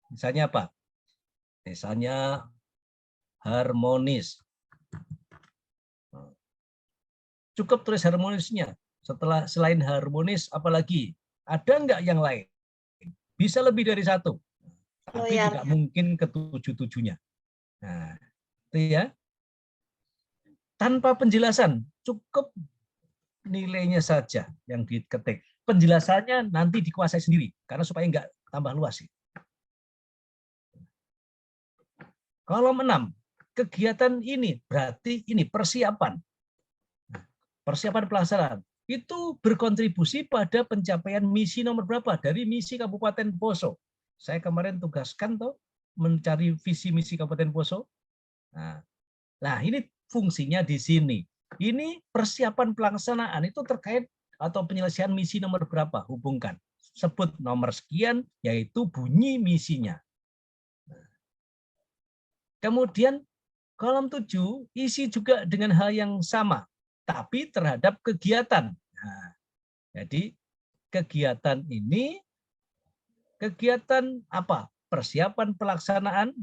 [SPEAKER 1] Misalnya apa? Misalnya harmonis. Cukup tulis harmonisnya. Selain harmonis, apalagi? Ada nggak yang lain? Bisa lebih dari 1. Tapi tidak mungkin ke 7-7-nya. Nah, itu ya. Tanpa penjelasan, cukup nilainya saja yang diketik. Penjelasannya nanti dikuasai sendiri, karena supaya nggak tambah luas sih. Kolom 6, kegiatan ini berarti ini persiapan. Persiapan pelaksanaan. Itu berkontribusi pada pencapaian misi nomor berapa? Dari misi Kabupaten Poso. Saya kemarin tugaskan toh mencari visi misi Kabupaten Poso. Nah, ini fungsinya di sini. Ini persiapan pelaksanaan itu terkait atau penyelesaian misi nomor berapa? Hubungkan. Sebut nomor sekian, yaitu bunyi misinya. Kemudian kolom 7 isi juga dengan hal yang sama, tapi terhadap kegiatan. Nah, jadi kegiatan ini kegiatan apa? Persiapan pelaksanaan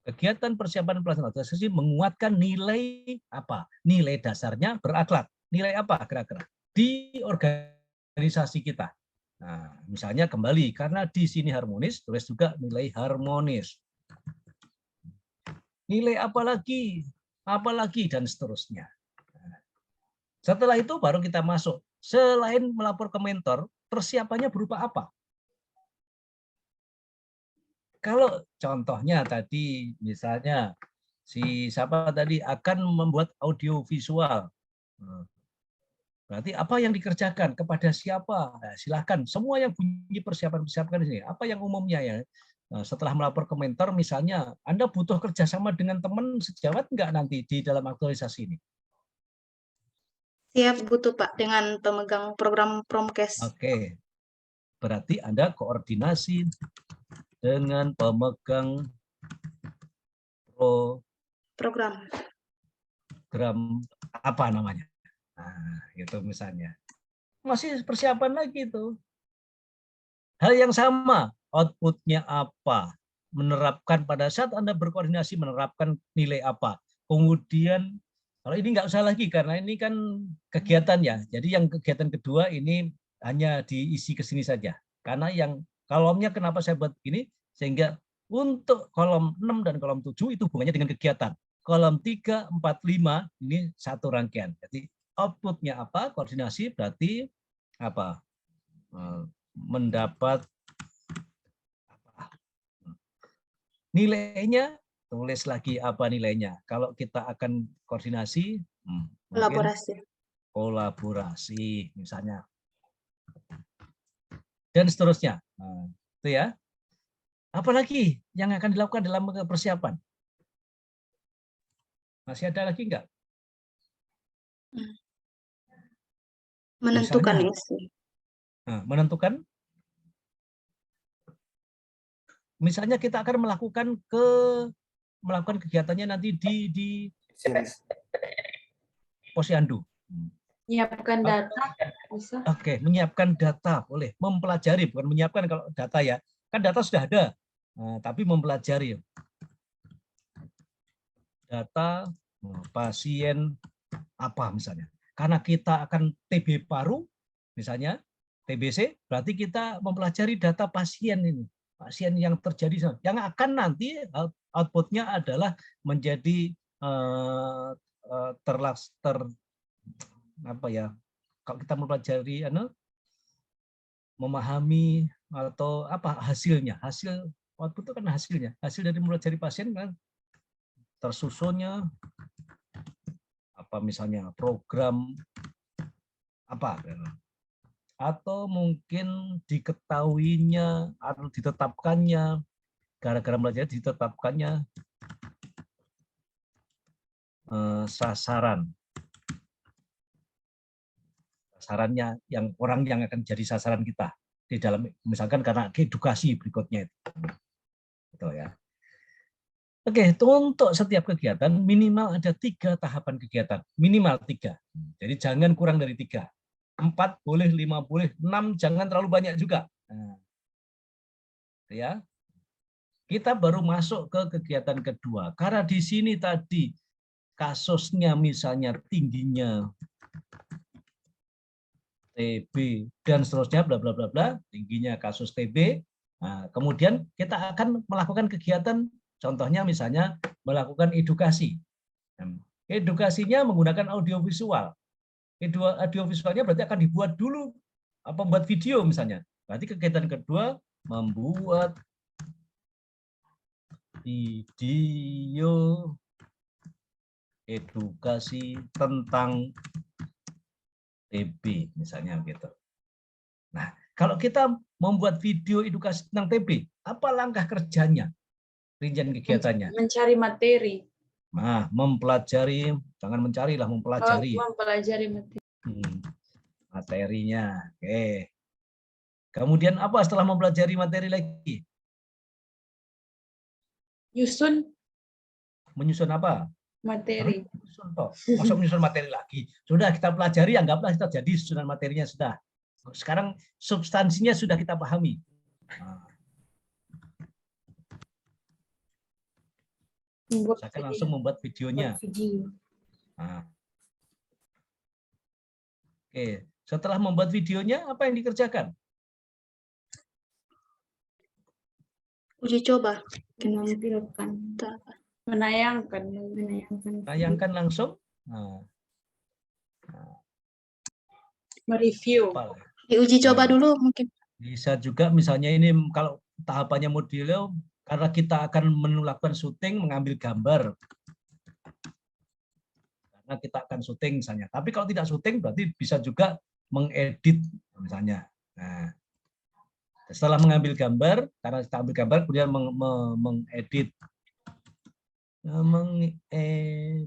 [SPEAKER 1] Kegiatan persiapan pelaksanaan organisasi menguatkan nilai apa? Nilai dasarnya berakhlak. Nilai apa kira-kira di organisasi kita? Nah, misalnya kembali karena di sini harmonis, tulis juga nilai harmonis. Nilai apalagi dan seterusnya. Setelah itu baru kita masuk. Selain melapor ke mentor, persiapannya berupa apa? Kalau contohnya tadi misalnya si siapa tadi akan membuat audio visual. Berarti apa yang dikerjakan kepada siapa? Nah, silakan semua yang punya persiapan di sini. Apa yang umumnya ya? Nah, setelah melapor ke mentor misalnya Anda butuh kerjasama dengan teman sejawat enggak nanti di dalam aktualisasi ini?
[SPEAKER 6] Siap, butuh Pak, dengan pemegang program Promkes.
[SPEAKER 1] Oke. Berarti Anda koordinasi dengan pemegang
[SPEAKER 6] program
[SPEAKER 1] apa namanya? Nah, itu misalnya. Masih persiapan lagi itu. Hal yang sama, outputnya apa? Menerapkan pada saat Anda berkoordinasi menerapkan nilai apa? Kemudian kalau ini nggak usah lagi karena ini kan kegiatan ya. Jadi yang kegiatan kedua ini hanya diisi ke sini saja. Karena yang kolomnya kenapa saya buat ini sehingga untuk kolom 6 dan kolom 7 itu hubungannya dengan kegiatan. Kolom 3, 4, 5 ini satu rangkaian. Jadi outputnya apa? Koordinasi berarti apa? Mendapat apa? Nilainya, tulis lagi apa nilainya. Kalau kita akan koordinasi, kolaborasi misalnya. Dan seterusnya. Nah, itu ya. Apalagi yang akan dilakukan dalam persiapan? Masih ada lagi enggak?
[SPEAKER 6] Menentukan
[SPEAKER 1] isi. Nah, menentukan. Misalnya kita akan melakukan kegiatannya nanti di Posyandu.
[SPEAKER 3] Menyiapkan data. Bisa.
[SPEAKER 1] Oke, menyiapkan data boleh. Mempelajari, bukan menyiapkan kalau data ya. Kan data sudah ada. Nah, tapi mempelajari data pasien apa misalnya. Karena kita akan TB paru, misalnya TBC, berarti kita mempelajari data pasien ini. Pasien yang terjadi, yang akan nanti outputnya adalah menjadi apa ya? Kalau kita mempelajari, memahami atau apa hasilnya, hasil output itu kan hasilnya, hasil dari mempelajari pasien kan tersusunnya apa misalnya program apa atau mungkin diketahuinya atau ditetapkannya gara-gara belajar ditetapkannya sasarannya yang orang yang akan jadi sasaran kita di dalam misalkan karena edukasi berikutnya itu ya. Oke, untuk setiap kegiatan minimal ada 3 tahapan kegiatan, minimal 3. Jadi jangan kurang dari 3. 4 boleh, 5 boleh, 6 jangan terlalu banyak juga. Nah, ya. Kita baru masuk ke kegiatan kedua. Karena di sini tadi kasusnya misalnya tingginya TB dan seterusnya bla bla bla bla, tingginya kasus TB. Nah, kemudian kita akan melakukan kegiatan contohnya misalnya melakukan edukasi. Edukasinya menggunakan audiovisual. Audiovisualnya berarti akan dibuat dulu, membuat video misalnya. Berarti kegiatan kedua membuat video edukasi tentang TB misalnya gitu. Nah, kalau kita membuat video edukasi tentang TB, apa langkah kerjanya? Rincian kegiatannya.
[SPEAKER 3] Mencari materi.
[SPEAKER 1] Nah, mempelajari, jangan mencari lah, mempelajari.
[SPEAKER 3] Mempelajari materi.
[SPEAKER 1] Materinya. Oke. Kemudian apa setelah mempelajari materi lagi? Menyusun apa?
[SPEAKER 3] Materi.
[SPEAKER 1] Masuk menyusun materi lagi. Sudah kita pelajari, anggaplah kita jadi susunan materinya sudah. Sekarang substansinya sudah kita pahami. Nah. Misalkan langsung membuat videonya. Nah. Oke, setelah membuat videonya, apa yang dikerjakan?
[SPEAKER 6] Uji coba.
[SPEAKER 11] Menampilkan.
[SPEAKER 3] Menayangkan.
[SPEAKER 1] Tayangkan langsung. Nah.
[SPEAKER 3] Mereview.
[SPEAKER 6] Diuji coba dulu mungkin.
[SPEAKER 1] Bisa juga misalnya ini kalau tahapannya Modilio, karena kita akan melakukan syuting, mengambil gambar. Karena kita akan syuting misalnya. Tapi kalau tidak syuting berarti bisa juga mengedit misalnya. Nah, setelah mengambil gambar, karena kita ambil gambar kemudian mengedit. Mengedit.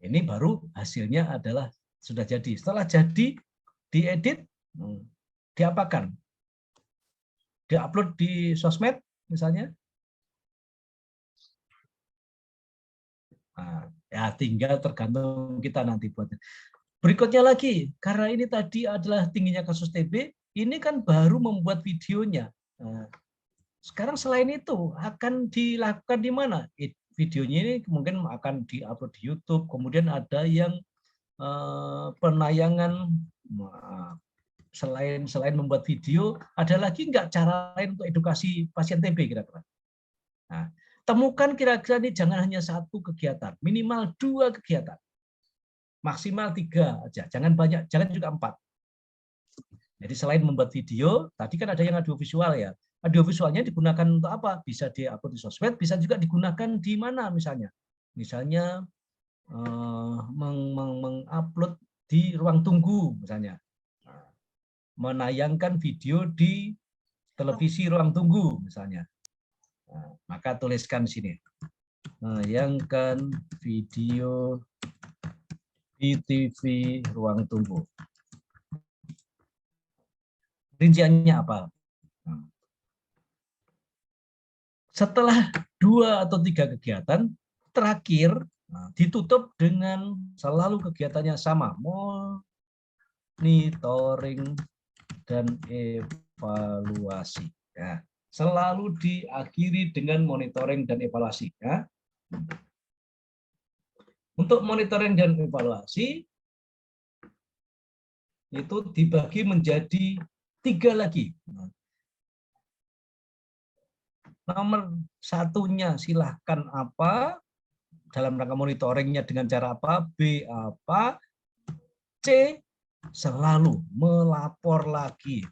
[SPEAKER 1] Ini baru hasilnya adalah sudah jadi. Setelah jadi, diedit, diapakan? Diupload di sosmed misalnya. Nah, ya tinggal tergantung kita nanti buatnya. Berikutnya lagi, karena ini tadi adalah tingginya kasus TB, ini kan baru membuat videonya. Nah, sekarang selain itu akan dilakukan di mana? Videonya ini mungkin akan diupload di YouTube, kemudian ada yang penayangan. Selain membuat video, ada lagi nggak cara lain untuk edukasi pasien TB kira-kira? Nah, temukan kira-kira ini jangan hanya satu kegiatan, minimal 2 kegiatan, maksimal 3 aja, jangan banyak, jangan juga 4. Jadi selain membuat video, tadi kan ada yang audiovisual ya. Audiovisualnya digunakan untuk apa? Bisa di-upload di sosmed, bisa juga digunakan di mana misalnya. Misalnya mengupload di ruang tunggu misalnya. Menayangkan video di televisi ruang tunggu misalnya. Nah, maka tuliskan sini. Menayangkan video di TV ruang tunggu. Rinciannya apa? Setelah 2 atau 3 kegiatan, terakhir ditutup dengan selalu kegiatannya sama, monitoring dan evaluasi. Ya, selalu diakhiri dengan monitoring dan evaluasi. Ya. Untuk monitoring dan evaluasi itu dibagi menjadi 3 lagi. Nomor satunya silahkan apa, dalam rangka monitoringnya dengan cara apa, B apa, C selalu melapor lagi.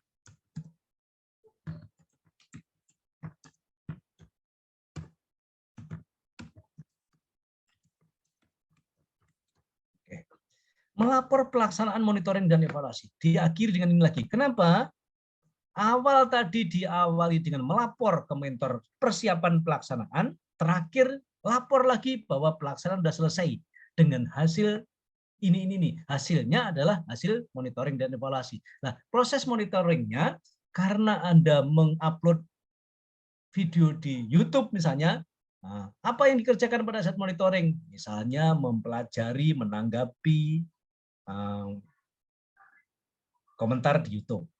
[SPEAKER 1] Oke. Melapor pelaksanaan monitoring dan evaluasi. Diakhiri dengan ini lagi. Kenapa? Awal tadi diawali dengan melapor ke mentor persiapan pelaksanaan, terakhir lapor lagi bahwa pelaksanaan sudah selesai dengan hasil ini. Hasilnya adalah hasil monitoring dan evaluasi. Nah, proses monitoringnya karena Anda mengupload video di YouTube misalnya, apa yang dikerjakan pada saat monitoring? Misalnya mempelajari, menanggapi komentar di YouTube.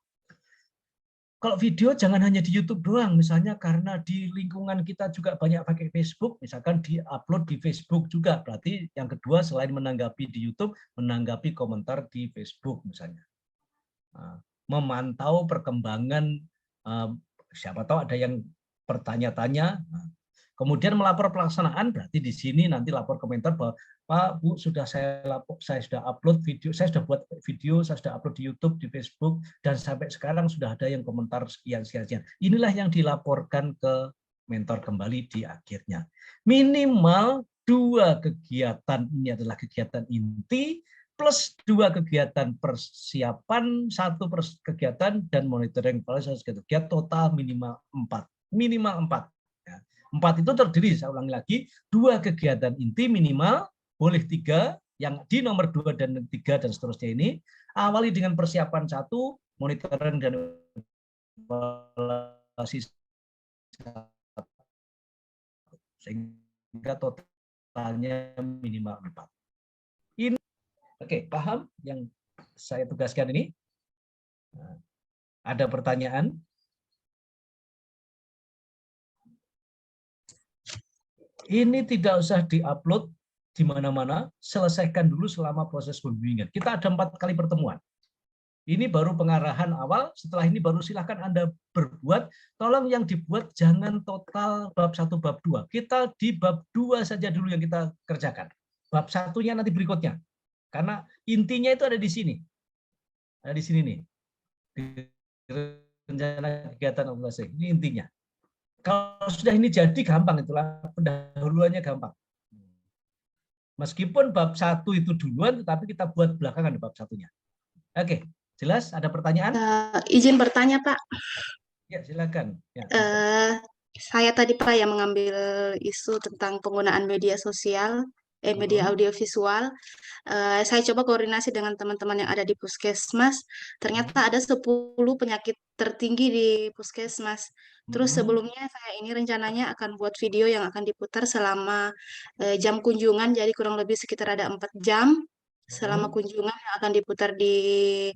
[SPEAKER 1] Kalau video jangan hanya di YouTube doang, misalnya karena di lingkungan kita juga banyak pakai Facebook, misalkan di-upload di Facebook juga. Berarti yang kedua selain menanggapi di YouTube, menanggapi komentar di Facebook misalnya. Memantau perkembangan, siapa tahu ada yang bertanya-tanya. Kemudian melapor pelaksanaan, berarti di sini nanti lapor komentar bahwa Pak, Bu, sudah saya sudah upload video, saya sudah buat video, saya sudah upload di YouTube, di Facebook, dan sampai sekarang sudah ada yang komentar sekian. Inilah yang dilaporkan ke mentor kembali di akhirnya. Minimal 2 kegiatan ini adalah kegiatan inti, plus 2 kegiatan persiapan, 1 kegiatan, dan monitoring kegiatan, total minimal 4. Minimal 4. 4 itu terdiri, saya ulangi lagi, 2 kegiatan inti minimal, boleh 3, yang di nomor 2 dan 3 dan seterusnya ini, awali dengan persiapan 1, monitoring dan evaluasi 1. Sehingga totalnya minimal 4. Ini, oke, paham yang saya tugaskan ini? Ada pertanyaan? Ini tidak usah diupload di mana-mana, selesaikan dulu selama proses pembimbingan. Kita ada 4 kali pertemuan. Ini baru pengarahan awal, setelah ini baru silahkan Anda berbuat. Tolong yang dibuat jangan total bab 1, bab 2. Kita di bab 2 saja dulu yang kita kerjakan. Bab 1-nya nanti berikutnya. Karena intinya itu ada di sini. Ada di sini nih. Di rencana kegiatan organisasi. Ini intinya. Kalau sudah ini jadi gampang, itulah pendahuluannya gampang. Meskipun bab 1 itu duluan, tetapi kita buat belakangan di bab 1-nya. Oke, jelas? Ada pertanyaan?
[SPEAKER 6] Izin bertanya, Pak.
[SPEAKER 1] Ya, silakan. Ya,
[SPEAKER 6] saya tadi Pak yang mengambil isu tentang penggunaan media sosial, media audiovisual. Saya coba koordinasi dengan teman-teman yang ada di Puskesmas. Ternyata ada 10 penyakit tertinggi di Puskesmas. Terus sebelumnya saya ini rencananya akan buat video yang akan diputar selama jam kunjungan, jadi kurang lebih sekitar ada 4 jam selama kunjungan yang akan diputar di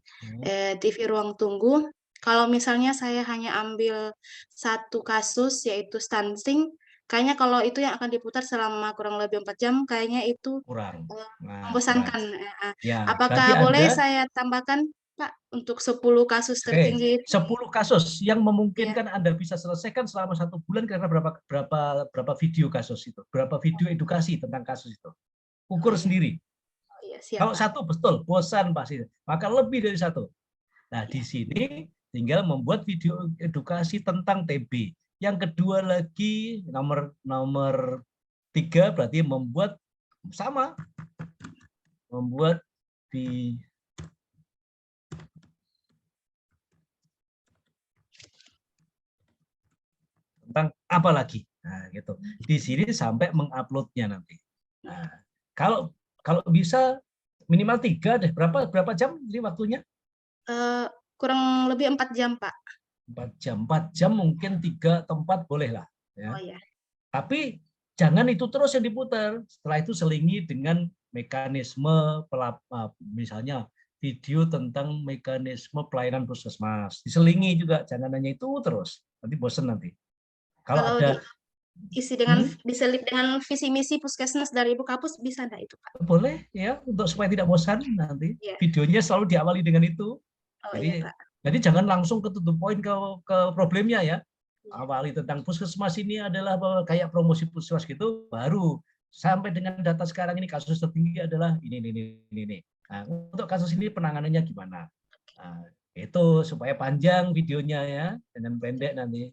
[SPEAKER 6] TV Ruang Tunggu. Kalau misalnya saya hanya ambil satu kasus, yaitu stunting, kayaknya kalau itu yang akan diputar selama kurang lebih 4 jam, kayaknya itu
[SPEAKER 1] kurang.
[SPEAKER 6] membosankan.
[SPEAKER 1] Ya,
[SPEAKER 6] Apakah boleh saya tambahkan, Pak, untuk 10 kasus tertinggi?
[SPEAKER 1] 10 kasus yang memungkinkan Anda bisa selesaikan selama 1 bulan karena berapa video kasus itu, berapa video edukasi tentang kasus itu. Ukur sendiri.
[SPEAKER 6] Siap,
[SPEAKER 1] kalau
[SPEAKER 6] Pak.
[SPEAKER 1] 1 betul, bosan pasti. Maka lebih dari 1. Nah, di sini tinggal membuat video edukasi tentang TB. Yang kedua lagi nomor 3 berarti membuat di tentang apa lagi. Nah, gitu. Di sini sampai menguploadnya nanti. Nah, kalau bisa minimal 3 deh. Berapa jam ini waktunya?
[SPEAKER 6] Kurang lebih 4 jam, Pak.
[SPEAKER 1] 4 jam mungkin 3 atau 4 boleh lah. Ya.
[SPEAKER 6] Oh ya.
[SPEAKER 1] Tapi jangan itu terus yang diputar. Setelah itu selingi dengan mekanisme misalnya video tentang mekanisme pelayanan puskesmas. Diselingi juga, jangan hanya itu terus. Nanti bosan nanti. Kalau ada
[SPEAKER 6] isi dengan diselip dengan visi misi puskesmas dari Ibu Kapus, bisa enggak itu, Pak?
[SPEAKER 1] Boleh ya, untuk supaya tidak bosan nanti. Videonya selalu diawali dengan itu. Jadi jangan langsung ke to the point ke problemnya ya. Awali tentang puskesmas ini adalah kayak promosi puskesmas gitu, baru sampai dengan data sekarang ini kasus tertinggi adalah ini. Nah, untuk kasus ini penanganannya gimana? Nah, itu supaya panjang videonya ya, jangan pendek nanti.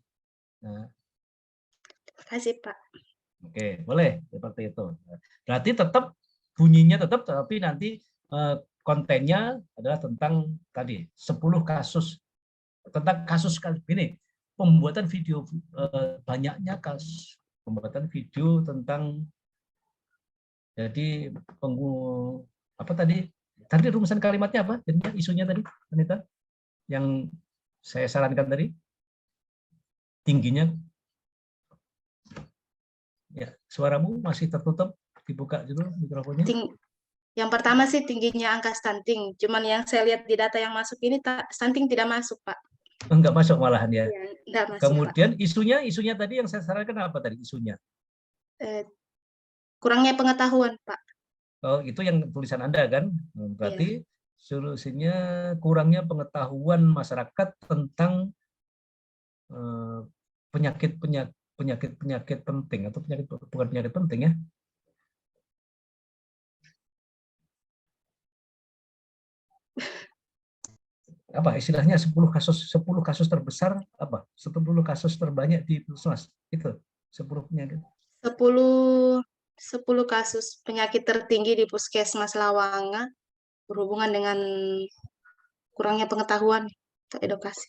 [SPEAKER 1] Nah.
[SPEAKER 6] Terima kasih, Pak.
[SPEAKER 1] Oke, boleh seperti itu. Berarti tetap bunyinya tetap, tapi nanti kontennya adalah tentang tadi 10 kasus tentang kasus ini. Pembuatan video banyaknya kasus pembuatan video tentang jadi apa tadi rumusan kalimatnya apa jadinya isunya tadi Anita yang saya sarankan tadi tingginya ya suaramu masih tertutup, dibuka dulu mikrofonnya.
[SPEAKER 6] Yang pertama sih tingginya angka stunting, cuman yang saya lihat di data yang masuk ini stunting tidak masuk, Pak.
[SPEAKER 1] Enggak masuk malahan ya.
[SPEAKER 6] Enggak masuk,
[SPEAKER 1] kemudian
[SPEAKER 6] Pak.
[SPEAKER 1] isunya tadi yang saya sarankan apa tadi isunya?
[SPEAKER 6] Kurangnya pengetahuan, Pak.
[SPEAKER 1] Oh, itu yang tulisan Anda kan? Berarti solusinya kurangnya pengetahuan masyarakat tentang penyakit penting atau bukan penyakit penting ya. Apa istilahnya 10 kasus terbesar apa 10 kasus terbanyak di puskesmas itu 10 penyakit
[SPEAKER 6] 10 kasus penyakit tertinggi di Puskesmas Lawanga berhubungan dengan kurangnya pengetahuan atau edukasi.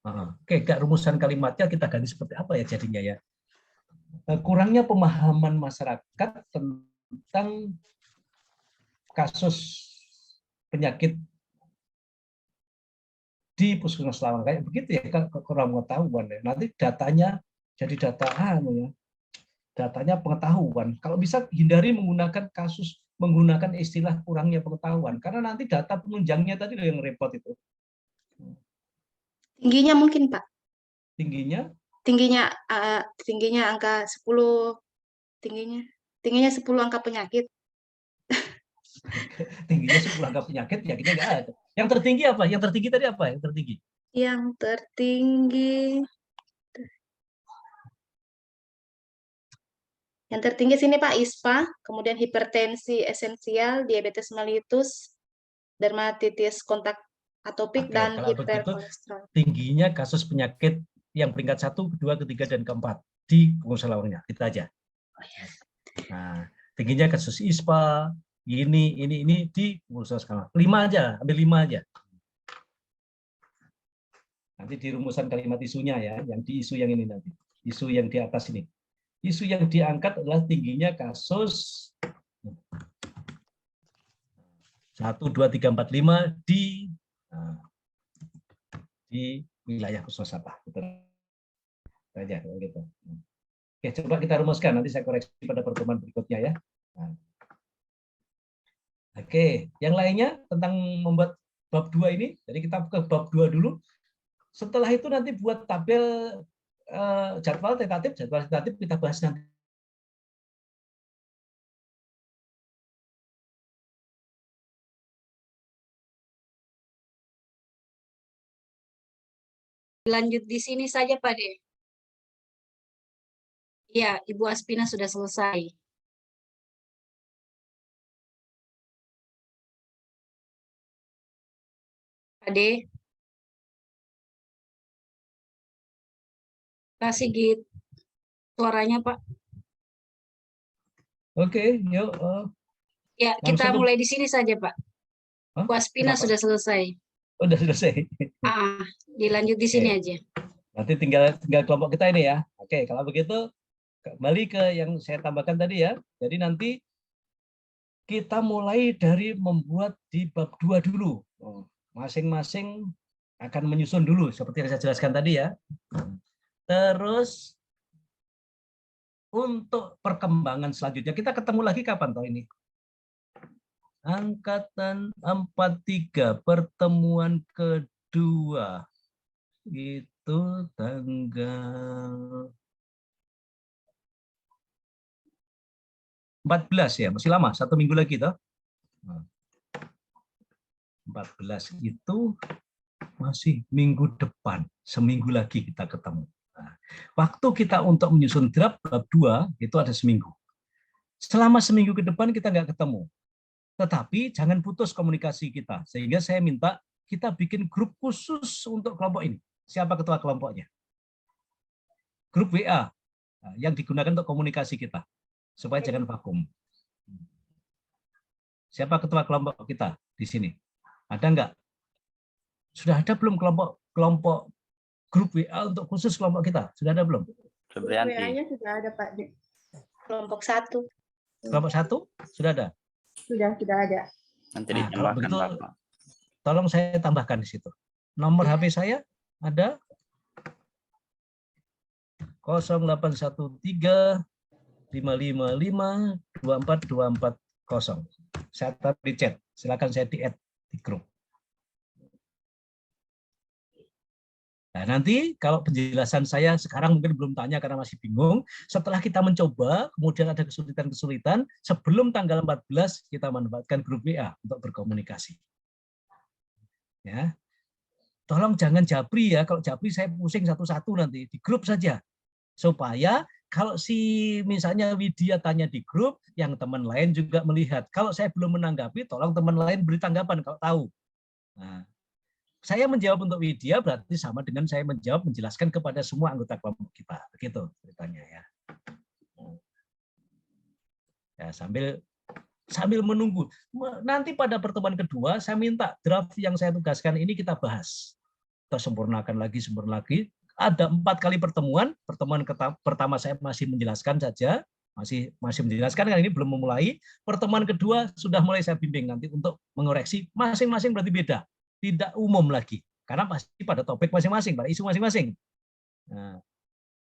[SPEAKER 1] Oke, rumusan kalimatnya kita ganti seperti apa ya jadinya ya? Kurangnya pemahaman masyarakat tentang kasus penyakit di Puskesmas Lawanga kayak begitu ya, kurang pengetahuan ya. Nanti datanya jadi data ya. Datanya pengetahuan. Kalau bisa hindari menggunakan istilah kurangnya pengetahuan karena nanti data penunjangnya tadi yang repot itu.
[SPEAKER 6] Tingginya mungkin, Pak.
[SPEAKER 1] Tingginya?
[SPEAKER 6] Tingginya angka 10, tingginya 10 angka penyakit.
[SPEAKER 1] Tingginya 10 angka penyakit, penyakitnya nggak ada. Yang tertinggi apa? Yang tertinggi tadi apa? Yang tertinggi?
[SPEAKER 6] Yang tertinggi sini Pak, ISPA, kemudian hipertensi esensial, diabetes mellitus, dermatitis kontak atopik,
[SPEAKER 1] Oke,
[SPEAKER 6] dan
[SPEAKER 1] kalau begitu
[SPEAKER 6] hiperkolesterol.
[SPEAKER 1] tingginya kasus penyakit yang peringkat 1, 2, 3, dan keempat di pengusaha lawannya. Itu aja. Nah, tingginya kasus ISPA, ini di pengusaha skala 5 aja, ambil 5 aja. Nanti di rumusan kalimat isunya ya, yang di isu yang ini nanti. Isu yang di atas ini. Isu yang diangkat adalah tingginya kasus 1, 2, 3, 4, 5 di wilayah khusus apa. Betul aja gitu. Oke, coba kita rumuskan, nanti saya koreksi pada pertemuan berikutnya ya. Nah. Oke, yang lainnya tentang membuat bab 2 ini, jadi kita ke bab 2 dulu. Setelah itu nanti buat tabel jadwal tentatif kita bahas nanti.
[SPEAKER 11] Lanjut di sini saja, Pak De. Iya, Ibu Aspina sudah selesai. Pak De. Kasih Git suaranya, Pak.
[SPEAKER 1] Oke, yuk.
[SPEAKER 11] Ya, kita mulai di sini saja, Pak. Ibu Aspina sudah selesai.
[SPEAKER 1] Udah selesai.
[SPEAKER 11] Dilanjut di sini aja.
[SPEAKER 1] Nanti tinggal kelompok kita ini ya. Oke, kalau begitu kembali ke yang saya tambahkan tadi ya. Jadi nanti kita mulai dari membuat di bab 2 dulu. Masing-masing akan menyusun dulu seperti yang saya jelaskan tadi ya. Terus untuk perkembangan selanjutnya kita ketemu lagi kapan toh ini? Angkatan 43 pertemuan kedua itu tanggal 14 ya, masih lama, 1 minggu lagi toh. 14 itu masih minggu depan, seminggu lagi kita ketemu. Nah, waktu kita untuk menyusun draft bab 2 itu ada seminggu. Selama seminggu ke depan kita nggak ketemu. Tetapi jangan putus komunikasi kita. Sehingga saya minta kita bikin grup khusus untuk kelompok ini. Siapa ketua kelompoknya? Grup WA yang digunakan untuk komunikasi kita. Supaya jangan vakum. Siapa ketua kelompok kita di sini? Ada nggak? Sudah ada belum kelompok grup WA untuk khusus kelompok kita? Sudah ada belum?
[SPEAKER 6] WA-nya sudah ada Pak. Kelompok 1.
[SPEAKER 1] Kelompok 1 sudah ada?
[SPEAKER 6] Sudah ada.
[SPEAKER 4] Nanti
[SPEAKER 1] kalau
[SPEAKER 4] ditambahkan,
[SPEAKER 1] begitu,
[SPEAKER 4] Bapak.
[SPEAKER 1] tolong saya tambahkan di situ. Nomor HP saya ada 0813 555 24240. Saya taruh di chat. Silakan saya di-add di grup. Nah, nanti kalau penjelasan saya sekarang mungkin belum tanya karena masih bingung. Setelah kita mencoba, kemudian ada kesulitan-kesulitan, sebelum tanggal 14 kita manfaatkan grup WA untuk berkomunikasi. Ya. Tolong jangan japri ya, kalau japri saya pusing satu-satu nanti, di grup saja. Supaya kalau misalnya Widya tanya di grup, yang teman lain juga melihat. Kalau saya belum menanggapi, tolong teman lain beri tanggapan kalau tahu. Nah, saya menjawab untuk Widya berarti sama dengan saya menjelaskan kepada semua anggota kelompok kita. Begitu ceritanya ya. Ya, sambil menunggu. Nanti pada pertemuan kedua saya minta draft yang saya tugaskan ini kita bahas. Kita sempurnakan lagi. Ada 4 kali pertemuan. Pertemuan pertama saya masih menjelaskan saja. Masih menjelaskan, kan ini belum memulai. Pertemuan kedua sudah mulai saya bimbing nanti untuk mengoreksi. Masing-masing berarti beda. Tidak umum lagi, karena pasti pada topik masing-masing, pada isu masing-masing. Nah,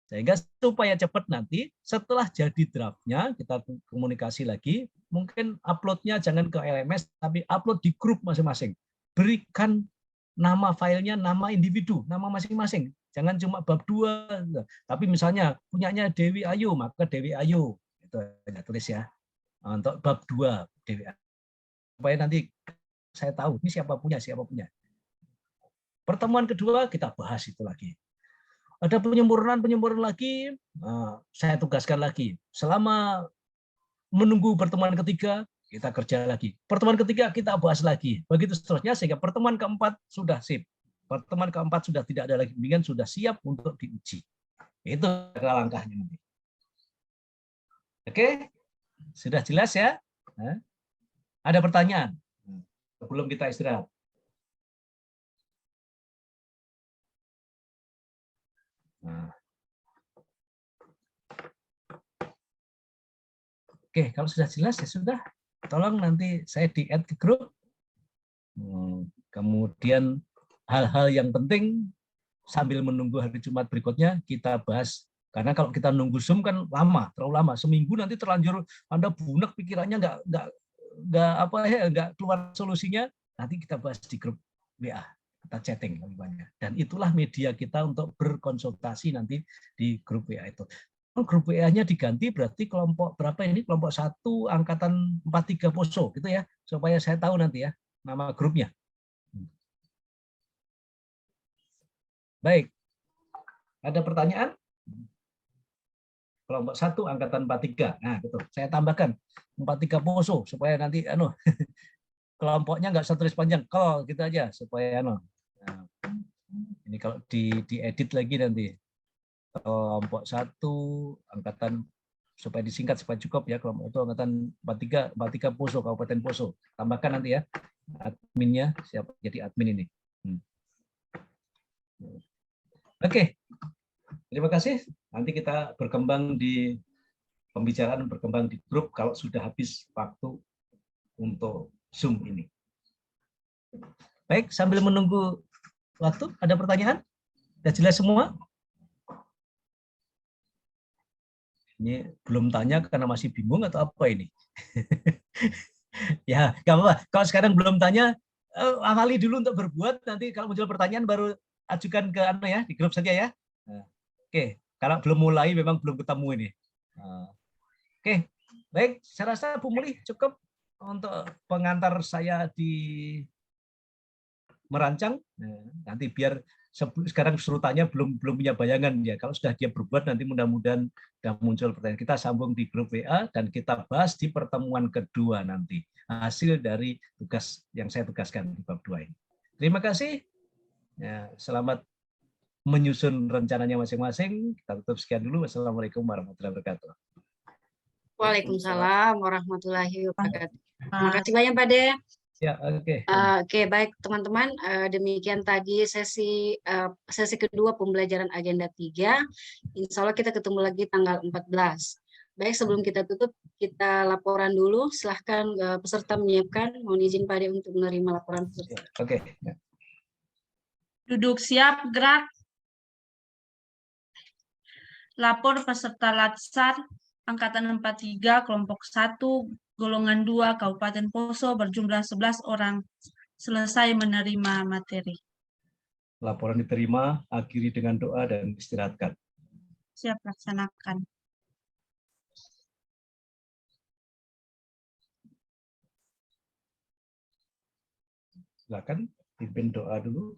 [SPEAKER 1] sehingga supaya cepat nanti, setelah jadi draftnya, kita komunikasi lagi, mungkin uploadnya jangan ke LMS, tapi upload di grup masing-masing. Berikan nama filenya, nama individu, nama masing-masing. Jangan cuma bab 2. Tapi misalnya punyanya Dewi Ayu, maka Dewi Ayu. Itu aja tulis ya. Untuk bab 2 Dewi Ayu. Supaya nanti saya tahu ini siapa punya. Pertemuan kedua kita bahas itu lagi. Ada penyempurnaan lagi, saya tugaskan lagi. Selama menunggu pertemuan ketiga, kita kerja lagi. Pertemuan ketiga kita bahas lagi. Begitu seterusnya sehingga pertemuan keempat sudah sip. Pertemuan keempat sudah tidak ada lagi bimbingan, sudah siap untuk diuji. Itu langkahnya nanti. Oke, sudah jelas ya? Ada pertanyaan sebelum kita istirahat? Oke, kalau sudah jelas ya sudah. Tolong nanti saya di-add ke grup. Kemudian hal-hal yang penting sambil menunggu hari Jumat berikutnya kita bahas. Karena kalau kita nunggu Zoom kan lama, terlalu lama. Seminggu nanti terlanjur Anda bunek pikirannya nggak keluar solusinya. Nanti kita bahas di grup WA. Kita chatting lebih banyak. Dan itulah media kita untuk berkonsultasi nanti di grup WA itu. Grup WA-nya diganti berarti kelompok berapa ini? Kelompok 1 angkatan 43 Poso gitu ya. Supaya saya tahu nanti ya nama grupnya. Baik. Ada pertanyaan? Kelompok 1 angkatan 43. Nah, betul. Saya tambahkan 43 Poso supaya nanti kelompoknya nggak tulis panjang, call gitu aja supaya Nah, ini kalau diedit lagi nanti kelompok 1 angkatan supaya disingkat supaya cukup ya, kelompok itu angkatan 43 Poso, Kabupaten Poso. Tambahkan nanti ya adminnya siapa jadi admin ini. Oke. Terima kasih. Nanti kita berkembang di pembicaraan berkembang di grup kalau sudah habis waktu untuk Zoom ini. Baik, sambil menunggu waktu, ada pertanyaan? Sudah jelas semua? Ini belum tanya karena masih bingung atau apa ini? Ya, nggak apa-apa. Kalau sekarang belum tanya, awali dulu untuk berbuat. Nanti kalau muncul pertanyaan baru ajukan ke di grup saja ya. Oke, kalau belum mulai memang belum ketemu ini. Oke, baik. Saya rasa Bu Muli cukup untuk pengantar saya di merancang. Nanti biar sekarang surutannya belum punya bayangan ya. Kalau sudah dia berbuat nanti mudah-mudahan sudah muncul pertanyaan. Kita sambung di grup WA dan kita bahas di pertemuan kedua nanti hasil dari tugas yang saya tugaskan di bab 2 ini. Terima kasih. Ya, selamat menyusun rencananya masing-masing. Kita tutup sekian dulu. Wassalamualaikum warahmatullahi wabarakatuh.
[SPEAKER 11] Waalaikumsalam warahmatullahi wabarakatuh. Terima kasih banyak Pak De.
[SPEAKER 1] Ya, oke.
[SPEAKER 11] Oke, baik teman-teman, demikian tadi sesi kedua pembelajaran agenda 3. Insya Allah kita ketemu lagi tanggal 14. Baik, sebelum kita tutup, kita laporan dulu. Silahkan peserta menyiapkan. Mohon izin Pak De untuk menerima laporan peserta.
[SPEAKER 1] Oke.
[SPEAKER 8] Duduk siap, gerak. Lapor peserta Latsar Angkatan 43, kelompok 1, golongan 2, Kabupaten Poso berjumlah 11 orang. Selesai menerima materi.
[SPEAKER 1] Laporan diterima, akhiri dengan doa dan istirahatkan.
[SPEAKER 8] Siap laksanakan.
[SPEAKER 1] Silakan pimpin doa dulu.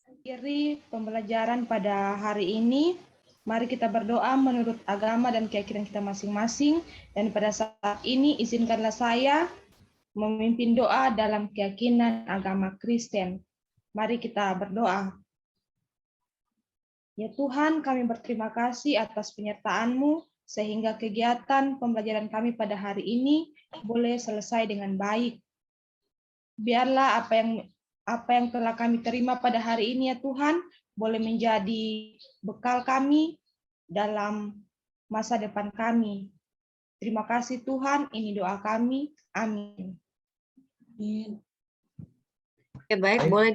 [SPEAKER 10] Akhiri pembelajaran pada hari ini. Mari kita berdoa menurut agama dan keyakinan kita masing-masing. Dan pada saat ini izinkanlah saya memimpin doa dalam keyakinan agama Kristen. Mari kita berdoa. Ya Tuhan, kami berterima kasih atas penyertaan-Mu sehingga kegiatan pembelajaran kami pada hari ini boleh selesai dengan baik. Biarlah apa yang telah kami terima pada hari ini ya Tuhan, boleh menjadi bekal kami dalam masa depan kami. Terima kasih Tuhan, ini doa kami. Amin.
[SPEAKER 11] Oke, baik, boleh